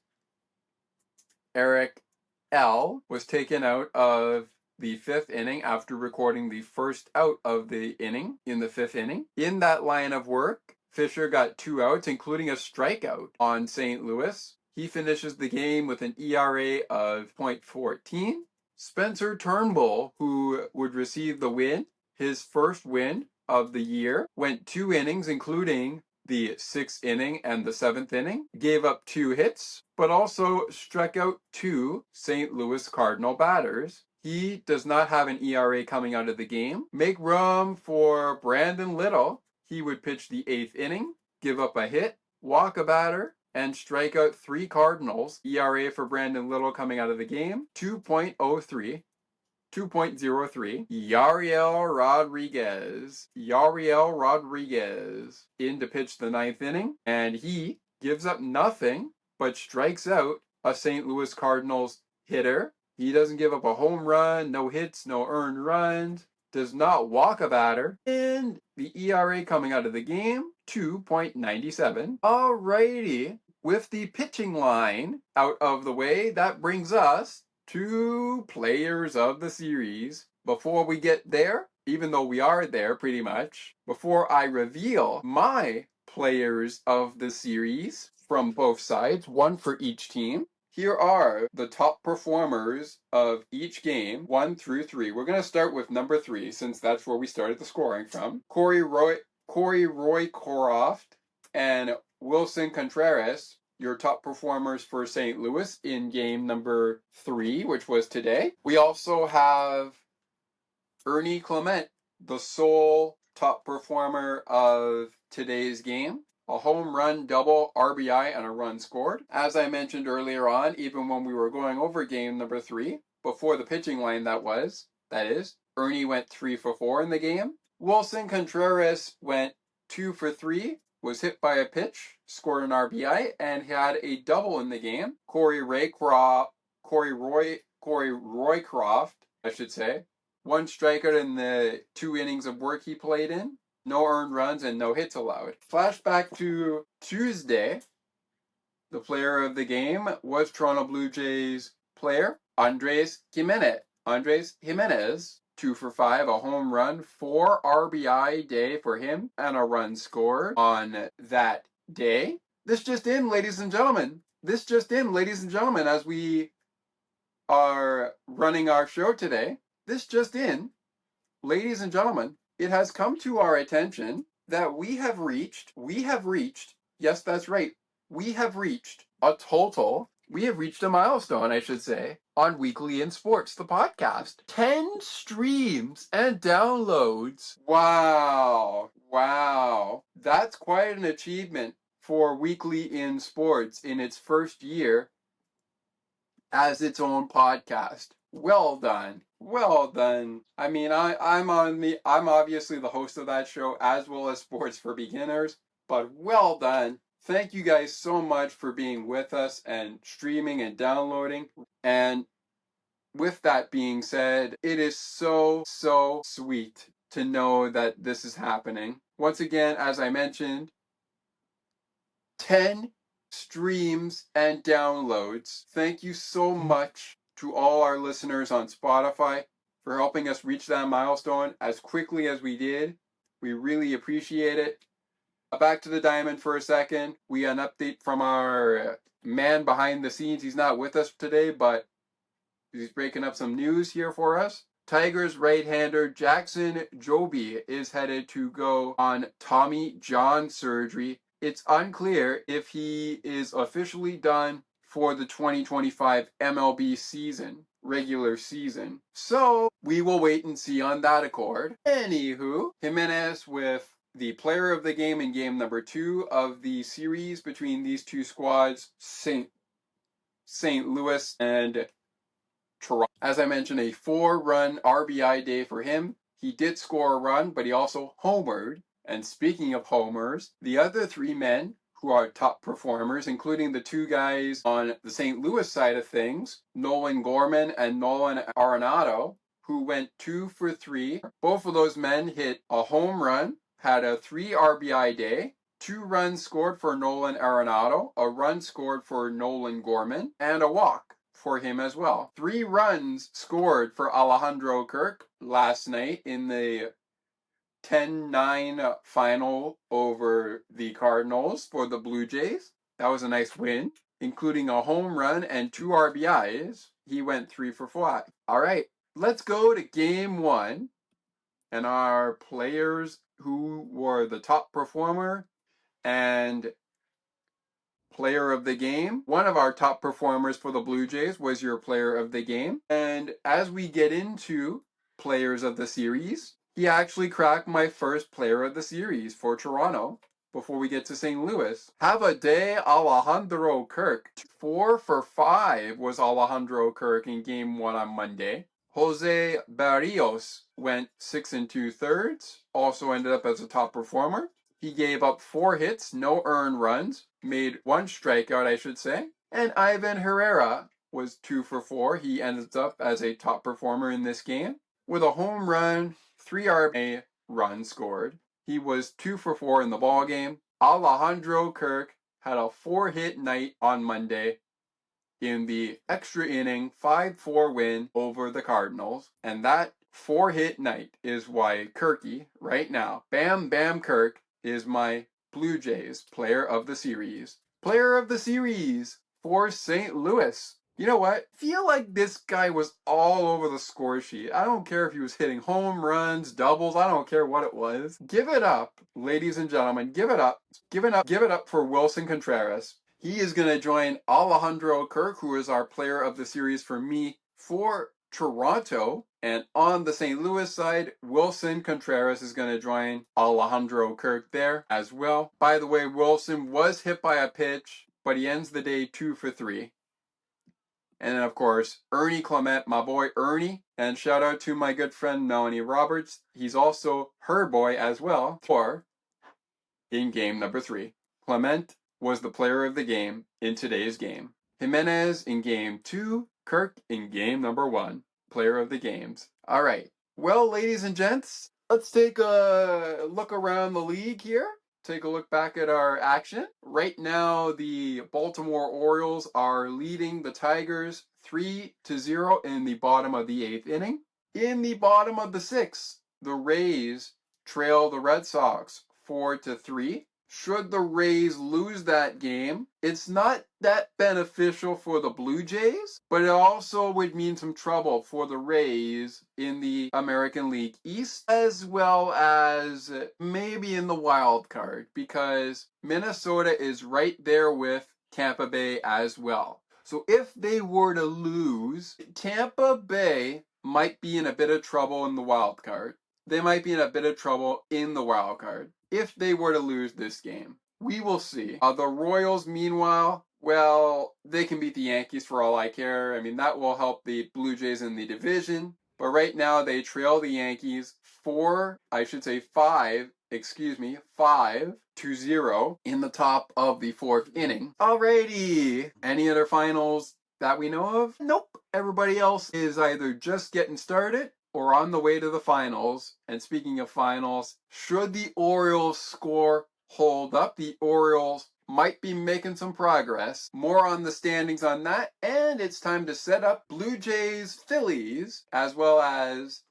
Eric L. was taken out of the 5th inning after recording the first out of the inning in the 5th inning. In that line of work, Fisher got 2 outs, including a strikeout on St. Louis. He finishes the game with an ERA of 0.14. Spencer Turnbull, who would receive the win, his first win of the year, went 2 innings, including the 6th inning and the 7th inning, gave up 2 hits, but also struck out 2 St. Louis Cardinal batters. He does not have an ERA coming out of the game. Make room for Brandon Little. He would pitch the 8th inning, give up a hit, walk a batter, and strike out 3 Cardinals. ERA for Brandon Little coming out of the game, 2.03. Yariel Rodriguez in to pitch the 9th inning, and he gives up nothing but strikes out a St. Louis Cardinals hitter. He doesn't give up a home run, no hits, no earned runs, does not walk a batter, and the ERA coming out of the game, 2.97. Alrighty, with the pitching line out of the way, that brings us to players of the series. Before we get there, even though we are there pretty much, before I reveal my players of the series from both sides, one for each team, here are the top performers of each game, 1 through 3. We're going to start with number 3, since that's where we started the scoring from. Corey Roycroft and Wilson Contreras, your top performers for St. Louis in game number 3, which was today. We also have Ernie Clement, the sole top performer of today's game. A home run, double, RBI, and a run scored. As I mentioned earlier on, even when we were going over game number 3, before the pitching line that is, Ernie went 3 for 4 in the game. Wilson Contreras went 2 for 3, was hit by a pitch, scored an RBI, and had a double in the game. Corey Roycroft, I should say. 1 strikeout in the 2 innings of work he played in. No earned runs and no hits allowed. Flashback to Tuesday. The player of the game was Toronto Blue Jays player Andres Jimenez. 2 for 5, a home run, 4 RBI day for him, and a run scored on that day. This just in, ladies and gentlemen. This just in, ladies and gentlemen, as we are running our show today. This just in, ladies and gentlemen, it has come to our attention that we have reached, yes, that's right, we have reached a milestone, I should say, on Weekly in Sports, the podcast. 10 streams and downloads. Wow. That's quite an achievement for Weekly in Sports in its first year as its own podcast. Well done. I mean, I'm obviously the host of that show, as well as Sports for Beginners, but well done. Thank you guys so much for being with us and streaming and downloading. And with that being said, it is so sweet to know that this is happening. Once again, as I mentioned, 10 streams and downloads. Thank you so much to all our listeners on Spotify for helping us reach that milestone as quickly as we did. We really appreciate it. Back to the diamond for a second. We had an update from our man behind the scenes. He's not with us today, but he's breaking up some news here for us. Tigers right-hander Jackson Joby is headed to go on Tommy John surgery. It's unclear if he is officially done for the 2025 MLB season, regular season. So we will wait and see on that accord. Anywho, Jimenez with the player of the game in game number 2 of the series between these two squads, St. Louis and Toronto. As I mentioned, a 4-run RBI day for him. He did score a run, but he also homered. And speaking of homers, the other 3 men who are top performers, including the 2 guys on the St. Louis side of things, Nolan Gorman and Nolan Arenado, who went 2 for 3. Both of those men hit a home run, had a 3 RBI day, 2 runs scored for Nolan Arenado, a run scored for Nolan Gorman, and a walk for him as well. 3 runs scored for Alejandro Kirk last night in the 10-9 final over the Cardinals for the Blue Jays. That was a nice win, including a home run and 2 RBIs. He went 3 for 5. All right, let's go to game 1 and our players who were the top performer and player of the game. One of our top performers for the Blue Jays was your player of the game. And as we get into players of the series, he actually cracked my first player of the series for Toronto before we get to St. Louis. Have a day, Alejandro Kirk. 4 for 5 was Alejandro Kirk in game 1 on Monday. Jose Barrios went 6 2/3, also ended up as a top performer. He gave up 4 hits, no earned runs, made 1 strikeout, I should say. And Ivan Herrera was 2 for 4. He ended up as a top performer in this game with a home run, 3 RBI runs scored. He was 2 for 4 in the ball game. Alejandro Kirk had a 4-hit night on Monday in the extra inning 5-4 win over the Cardinals. And that 4-hit night is why Kirky, right now, Bam Bam Kirk, is my Blue Jays player of the series. Player of the series for St. Louis. You know what? I feel like this guy was all over the score sheet. I don't care if he was hitting home runs, doubles, I don't care what it was. Give it up, ladies and gentlemen. Give it up. Give it up for Wilson Contreras. He is going to join Alejandro Kirk, who is our player of the series for me for Toronto. And on the St. Louis side, Wilson Contreras is going to join Alejandro Kirk there as well. By the way, Wilson was hit by a pitch, but he ends the day 2 for 3. And then, of course, Ernie Clement, my boy Ernie. And shout out to my good friend Melanie Roberts. He's also her boy as well for in game number 3. Clement was the player of the game in today's game. Jimenez in game 2, Kirk in game number 1. Player of the games. All right. Well, ladies and gents, let's take a look around the league here. Take a look back at our action. Right now, the Baltimore Orioles are leading the Tigers 3-0 in the bottom of the 8th inning. In the bottom of the sixth, the Rays trail the Red Sox 4-3. Should the Rays lose that game, it's not that beneficial for the Blue Jays, but it also would mean some trouble for the Rays in the American League East, as well as maybe in the wild card, because Minnesota is right there with Tampa Bay as well. So if they were to lose, Tampa Bay might be in a bit of trouble in the wild card. They might be in a bit of trouble in the wild card if they were to lose this game. We will see. The Royals, meanwhile, well, they can beat the Yankees for all I care. I mean, that will help the Blue Jays in the division. But right now, they trail the Yankees 5-0 in the top of the fourth inning. Alrighty. Any other finals that we know of? Nope. Everybody else is either just getting started or on the way to the finals. And speaking of finals, should the Orioles score hold up, the Orioles might be making some progress. More on the standings on that, and it's time to set up Blue Jays, Phillies, as well as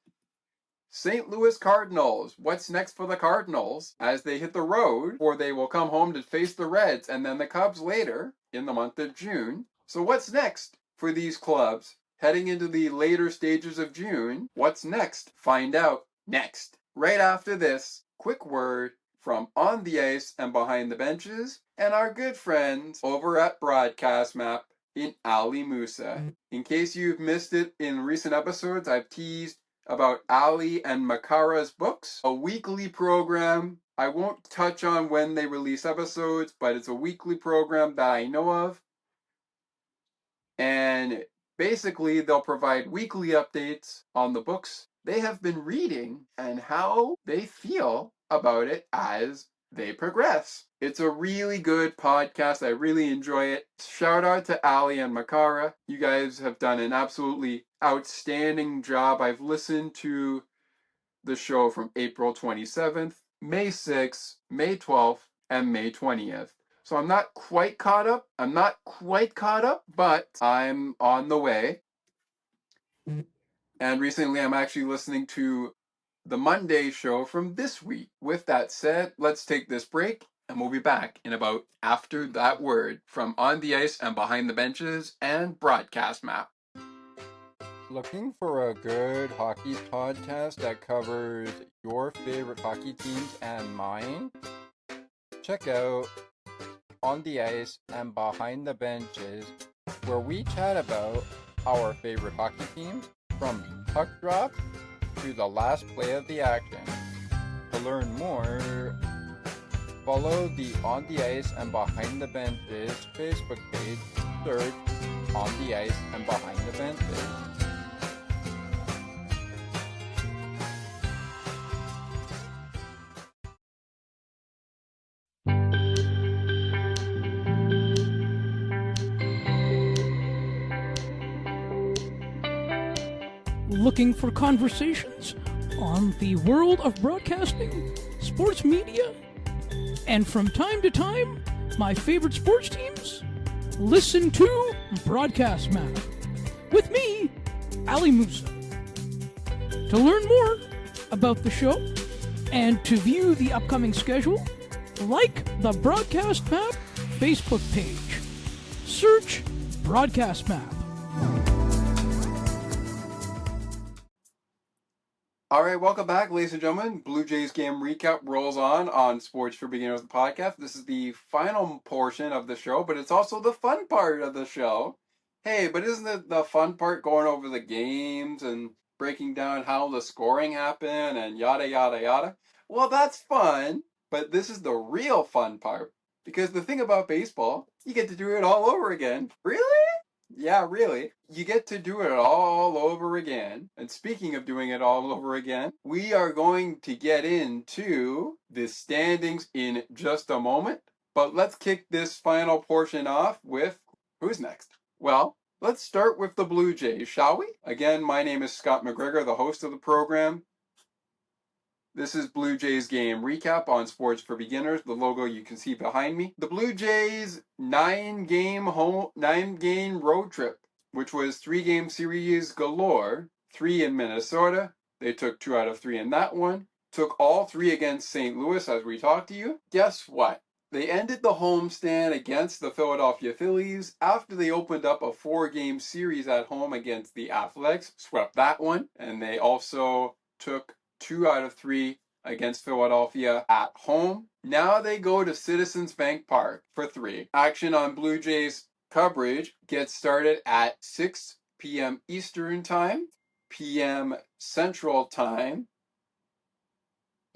St. Louis Cardinals. What's next for the Cardinals as they hit the road, or they will come home to face the Reds and then the Cubs later in the month of June. So what's next for these clubs heading into the later stages of June? What's next? Find out next. Right after this, quick word from On the Ice and Behind the Benches and our good friends over at Broadcast Map in Ali Musa. In case you've missed it in recent episodes, I've teased about Ali and Makara's books, a weekly program. I won't touch on when they release episodes, but it's a weekly program that I know of. And basically, they'll provide weekly updates on the books they have been reading and how they feel about it as they progress. It's a really good podcast. I really enjoy it. Shout out to Ali and Makara. You guys have done an absolutely outstanding job. I've listened to the show from April 27th, May 6th, May 12th, and May 20th. So I'm not quite caught up. But I'm on the way. And recently I'm actually listening to the Monday show from this week. With that said, let's take this break and we'll be back in about after that word from On the Ice and Behind the Benches and Broadcast Map. Looking for a good hockey podcast that covers your favorite hockey teams and mine? Check out On the Ice and Behind the Benches, where we chat about our favorite hockey teams from puck drop to the last play of the action. To learn more, follow the On the Ice and Behind the Benches Facebook page. Search On the Ice and Behind the Benches. Looking for conversations on the world of broadcasting, sports media, and from time to time, my favorite sports teams? Listen to Broadcast Map with me, Ali Musa. To learn more about the show and to view the upcoming schedule, like the Broadcast Map Facebook page. Search Broadcast Map. All right, welcome back, ladies and gentlemen. Blue Jays game recap rolls on Sports for Beginners the podcast. This is the final portion of the show, but it's also the fun part of the show. Hey, but isn't it the fun part going over the games and breaking down how the scoring happened and yada, yada, yada? Well, that's fun, but this is the real fun part. Because the thing about baseball, you get to do it all over again. Really? Yeah, really. You get to do it all over again. And speaking of doing it all over again, we are going to get into the standings in just a moment. But let's kick this final portion off with who's next? Well, let's start with the Blue Jays, shall we? Again, my name is Scott McGregor, the host of the program. This is Blue Jays game recap on Sports for Beginners, the logo you can see behind me. The Blue Jays 9-game road trip, which was 3-game series galore, 3 in Minnesota. They took 2 out of 3 in that one. Took all 3 against St. Louis as we talked to you. Guess what? They ended the homestand against the Philadelphia Phillies after they opened up a 4-game series at home against the Athletics, swept that one, and they also took 2 out of 3 against Philadelphia at home. Now they go to Citizens Bank Park for 3. Action on Blue Jays coverage gets started at 6 p.m. Eastern Time, p.m. Central Time.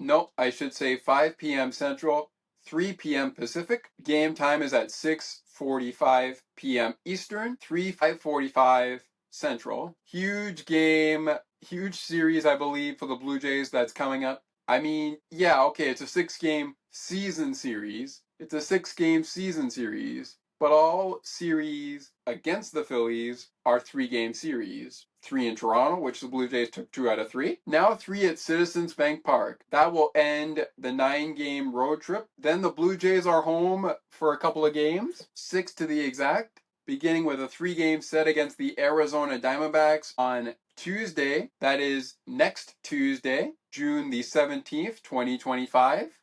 No, I should say 5 p.m. Central, 3 p.m. Pacific. Game time is at 6:45 p.m. Eastern, 5:45 Central. Huge game, huge series, I believe, for the Blue Jays that's coming up. I mean, yeah, okay, it's a 6-game season series. It's a 6-game season series. But all series against the Phillies are 3-game series. 3 in Toronto, which the Blue Jays took 2 out of 3. Now 3 at Citizens Bank Park. That will end the 9-game road trip. Then the Blue Jays are home for a couple of games, 6 to the exact, beginning with a 3-game set against the Arizona Diamondbacks on Tuesday. That is next Tuesday, June the 17th, 2025.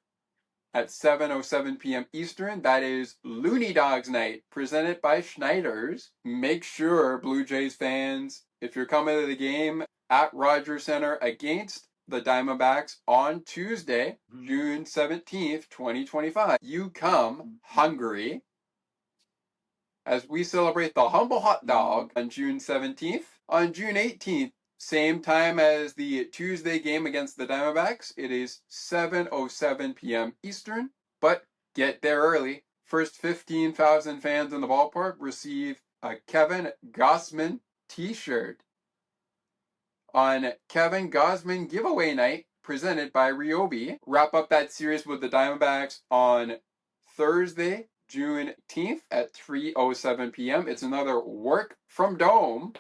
At 7:07 p.m. Eastern, that is Looney Dogs Night, presented by Schneider's. Make sure, Blue Jays fans, if you're coming to the game at Rogers Center against the Diamondbacks on Tuesday, June 17th, 2025, you come hungry as we celebrate the Humble Hot Dog on June 17th. On June 18th, same time as the Tuesday game against the Diamondbacks, it is 7:07 p.m. Eastern, but get there early. First 15,000 fans in the ballpark receive a Kevin Gausman t-shirt. On Kevin Gausman giveaway night, presented by Ryobi, wrap up that series with the Diamondbacks on Thursday, June 10th at 3:07 p.m. It's another work from Dome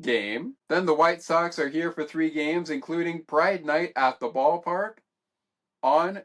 game. Then the White Sox are here for 3 games, including Pride Night at the ballpark on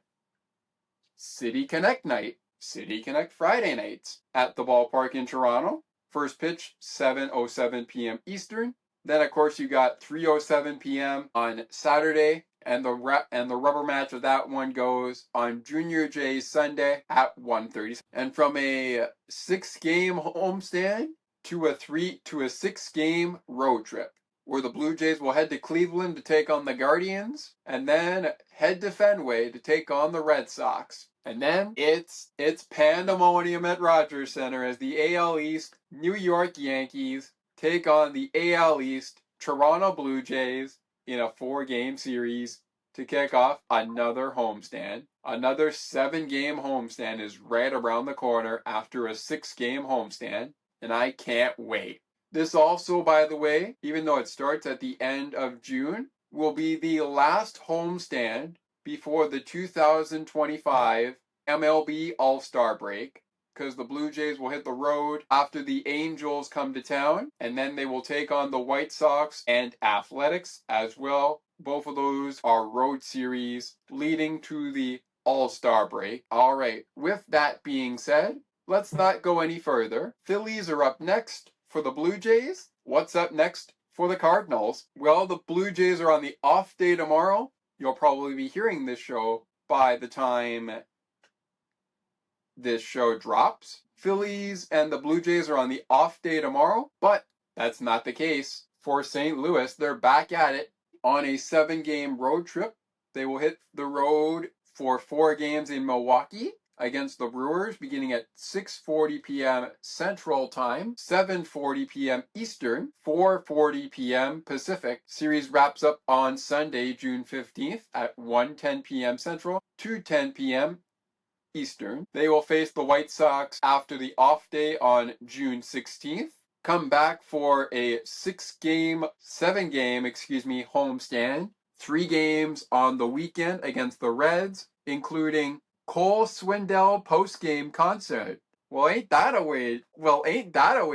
City Connect night. City Connect Friday nights at the ballpark in Toronto. First pitch, 7:07 p.m. Eastern. Then, of course, you got 3:07 p.m. on Saturday, and the rubber match of that one goes on Junior Jay's Sunday at 1:30. And from a 6-game homestand to a 6-game road trip, where the Blue Jays will head to Cleveland to take on the Guardians, and then head to Fenway to take on the Red Sox. And then it's pandemonium at Rogers Center as the AL East New York Yankees take on the AL East Toronto Blue Jays in a 4-game series to kick off another homestand. Another 7-game homestand is right around the corner after a 6-game homestand, and I can't wait. This also, by the way, even though it starts at the end of June, will be the last homestand before the 2025 MLB All-Star break, because the Blue Jays will hit the road after the Angels come to town, and then they will take on the White Sox and Athletics as well. Both of those are road series leading to the All-Star break. All right, with that being said, let's not go any further. Phillies are up next for the Blue Jays. What's up next for the Cardinals? Well, the Blue Jays are on the off day tomorrow. You'll probably be hearing this show by the time this show drops. Phillies and the Blue Jays are on the off day tomorrow, but that's not the case for St. Louis. They're back at it on a 7-game road trip. They will hit the road for 4 games in Milwaukee against the Brewers beginning at 6:40 p.m. Central Time, 7:40 p.m. Eastern, 4:40 p.m. Pacific. Series wraps up on Sunday, June 15th at 1:10 p.m. Central, 2:10 p.m. Eastern. They will face the White Sox after the off day on June 16th. Come back for a 7-game homestand. 3 games on the weekend against the Reds, including Cole Swindell post-game concert. Ain't that a way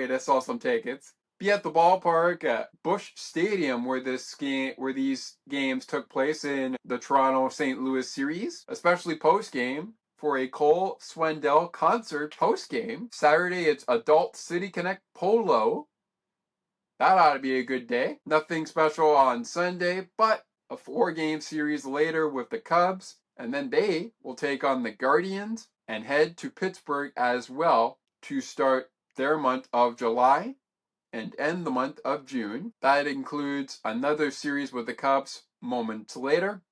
to sell some tickets? Be at the ballpark at Busch Stadium where these games took place in the Toronto-St. Louis series, especially post-game, for a Cole Swindell concert post-game. Saturday, it's Adult City Connect Polo That ought to be a good day. Nothing special on Sunday, but a 4-game series later with the Cubs, and then they will take on the Guardians and head to Pittsburgh as well to start their month of July and end the month of June. That includes another series with the Cubs moments later.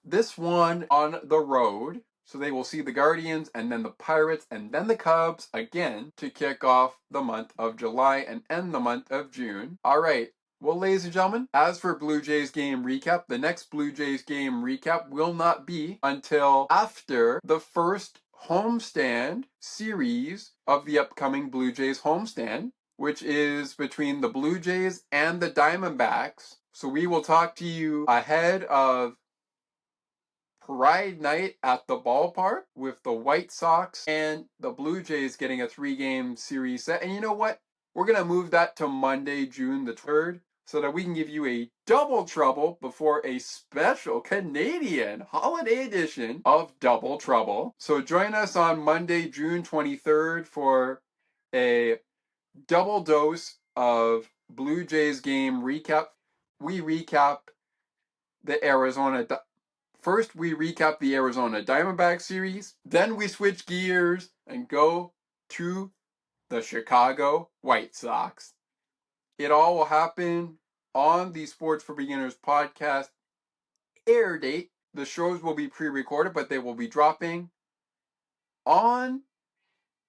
This one on the road, so they will see the Guardians and then the Pirates and then the Cubs again to kick off the month of July and end the month of June. All right. Well, ladies and gentlemen, as for Blue Jays game recap, the next Blue Jays game recap will not be until after the first homestand series of the upcoming Blue Jays homestand, which is between the Blue Jays and the Diamondbacks. So we will talk to you ahead of Pride Night at the ballpark with the White Sox and the Blue Jays getting a 3-game series set. And you know what? We're going to move that to Monday, June the 3rd, so that we can give you a double trouble before a special Canadian holiday edition of Double Trouble. So join us on Monday, June 23rd for a double dose of Blue Jays game recap. We recap the First, we recap the Arizona Diamondbacks series. Then we switch gears and go to the Chicago White Sox. It all will happen on the Sports for Beginners podcast air date. The shows will be pre-recorded, but they will be dropping on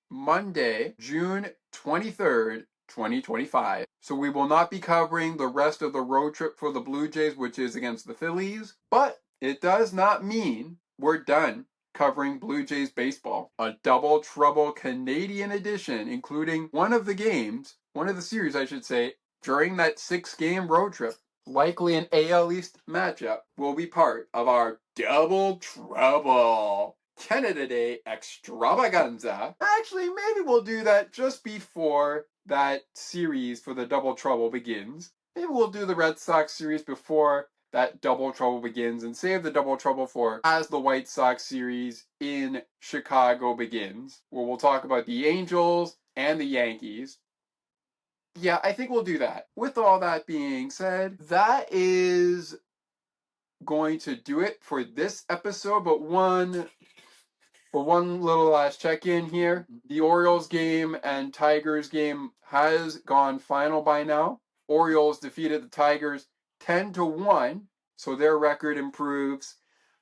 Monday, June 23rd, 2025. So we will not be covering the rest of the road trip for the Blue Jays, which is against the Phillies, but it does not mean we're done covering Blue Jays baseball. A double trouble Canadian edition, including one of the series, I should say, during that 6-game road trip, likely an AL East matchup, will be part of our double trouble Canada Day extravaganza. Actually, maybe we'll do that just before that series for the double trouble begins. Maybe we'll do the Red Sox series before that double trouble begins and save the double trouble for as the White Sox series in Chicago begins, where we'll talk about the Angels and the Yankees. Yeah, I think we'll do that. With all that being said, that is going to do it for this episode, but one little last check-in here. The Orioles game and Tigers game has gone final by now. Orioles defeated the Tigers 10-1, so their record improves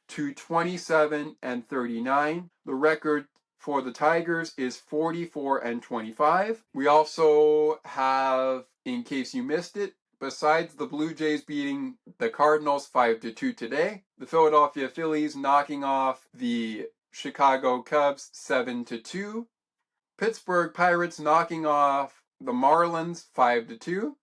to 27-39. The record for the Tigers is 44-25. We also have, in case you missed it, besides the Blue Jays beating the Cardinals 5-2 today, the Philadelphia Phillies knocking off the Chicago Cubs 7-2. Pittsburgh Pirates knocking off the Marlins 5-2.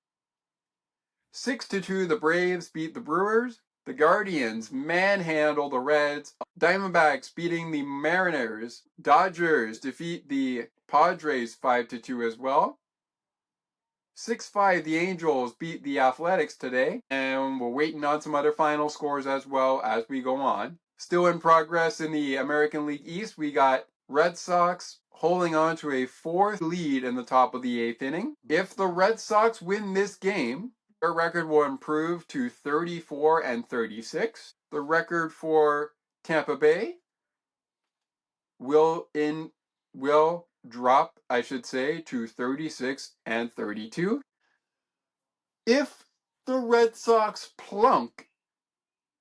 6-2, the Braves beat the Brewers. The Guardians manhandle the Reds. Diamondbacks beating the Mariners. Dodgers defeat the Padres 5-2 as well. 6-5, the Angels beat the Athletics today. And we're waiting on some other final scores as well as we go on. Still in progress in the American League East, we got Red Sox holding on to a 4th lead in the top of the 8th inning. If the Red Sox win this game, their record will improve to 34-36. The record for Tampa Bay will drop, I should say, to 36-32. If the Red Sox plunk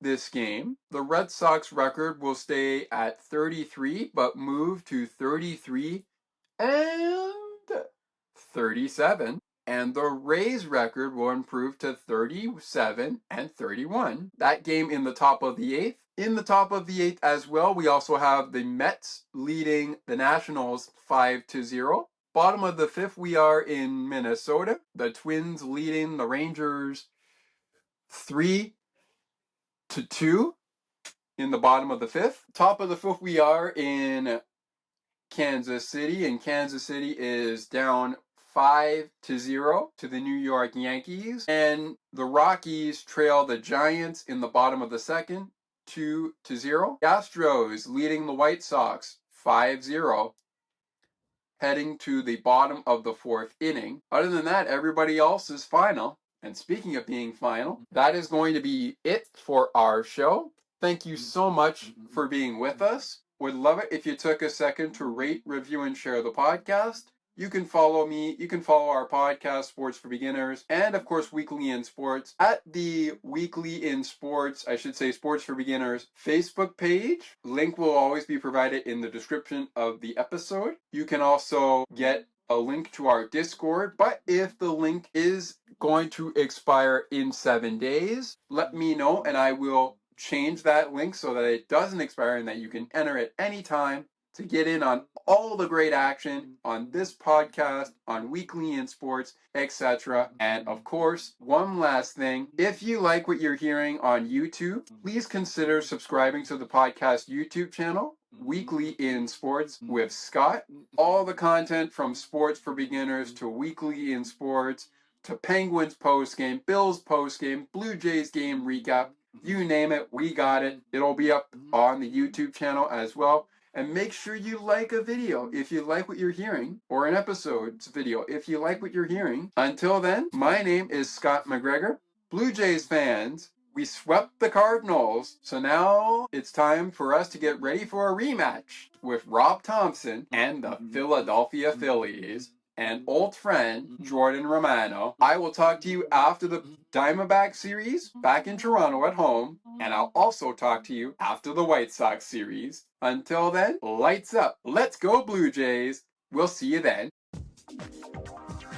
this game, the Red Sox record will stay at 33, but move to 33-37. And the Rays record will improve to 37-31. That game in the top of the 8th. In the top of the 8th as well, we also have the Mets leading the Nationals 5-0. Bottom of the 5th, we are in Minnesota. The Twins leading the Rangers 3-2 in the bottom of the 5th. Top of the 5th, we are in Kansas City, and Kansas City is down 5-0 to the New York Yankees. And the Rockies trail the Giants in the bottom of the 2nd, 2-0. Astros leading the White Sox 5-0. heading to the bottom of the 4th inning. Other than that, everybody else is final. And speaking of being final, that is going to be it for our show. Thank you so much for being with us. Would love it if you took a second to rate, review, and share the podcast. You can follow me, you can follow our podcast, Sports for Beginners, and of course, Weekly in Sports, at the Weekly in Sports, I should say Sports for Beginners Facebook page. Link will always be provided in the description of the episode. You can also get a link to our Discord, but if the link is going to expire in 7 days, let me know and I will change that link so that it doesn't expire and that you can enter at any time to get in on all the great action on this podcast, on Weekly in Sports, etc. And of course, one last thing, if you like what you're hearing on YouTube, please consider subscribing to the podcast YouTube channel, Weekly in Sports with Scott. All the content from Sports for Beginners to Weekly in Sports to Penguins postgame, Bills postgame, Blue Jays game recap, you name it, we got it. It'll be up on the YouTube channel as well. And make sure you like a video if you like what you're hearing, or an episode's video if you like what you're hearing. Until then, my name is Scott McGregor. Blue Jays fans, we swept the Cardinals, so now it's time for us to get ready for a rematch with Rob Thompson and the Philadelphia Phillies and old friend Jordan Romano. I will talk to you after the Diamondback series back in Toronto at home, and I'll also talk to you after the White Sox series. Until then, lights up. Let's go Blue Jays. We'll see you then.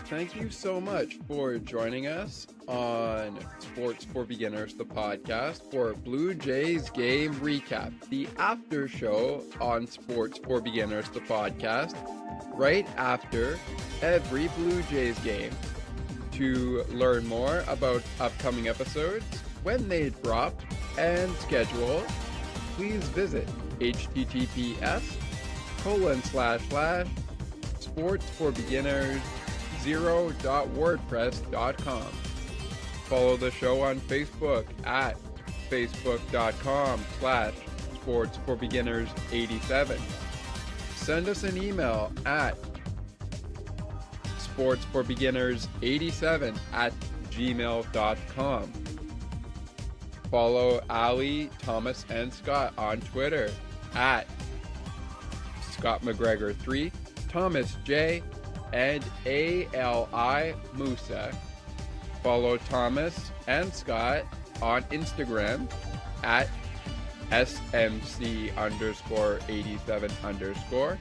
Thank you so much for joining us on Sports for Beginners, the podcast, for Blue Jays game recap, the after show on Sports for Beginners, the podcast, right after every Blue Jays game. To learn more about upcoming episodes, when they drop, and schedule, please visit https://sportsforbeginners0.wordpress.com. Follow the show on Facebook at facebook.com/sportsforbeginners87. Send us an email at sportsforbeginners87@gmail.com. Follow Ali, Thomas, and Scott on Twitter at Scott McGregor 3, Thomas J, and ALI Musa. Follow Thomas and Scott on Instagram at SMC_87_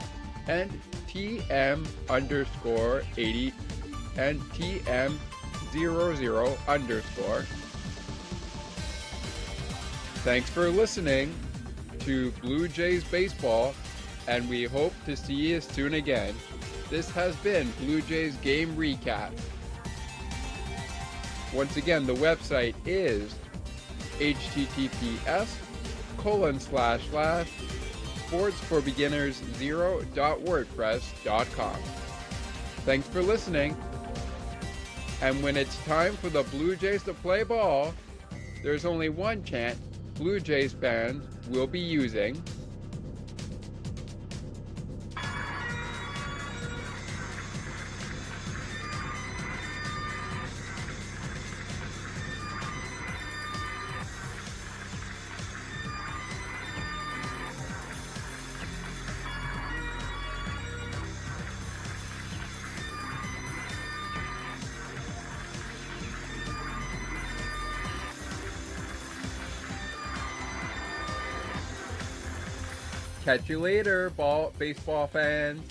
and TM_80 and TM00_. Thanks for listening to Blue Jays Baseball, and we hope to see you soon again. This has been Blue Jays Game Recap. Once again, the website is https://sportsforbeginners0.wordpress.com. Thanks for listening. And when it's time for the Blue Jays to play ball, there's only one chant Blue Jays fans will be using. Catch you later, baseball fans.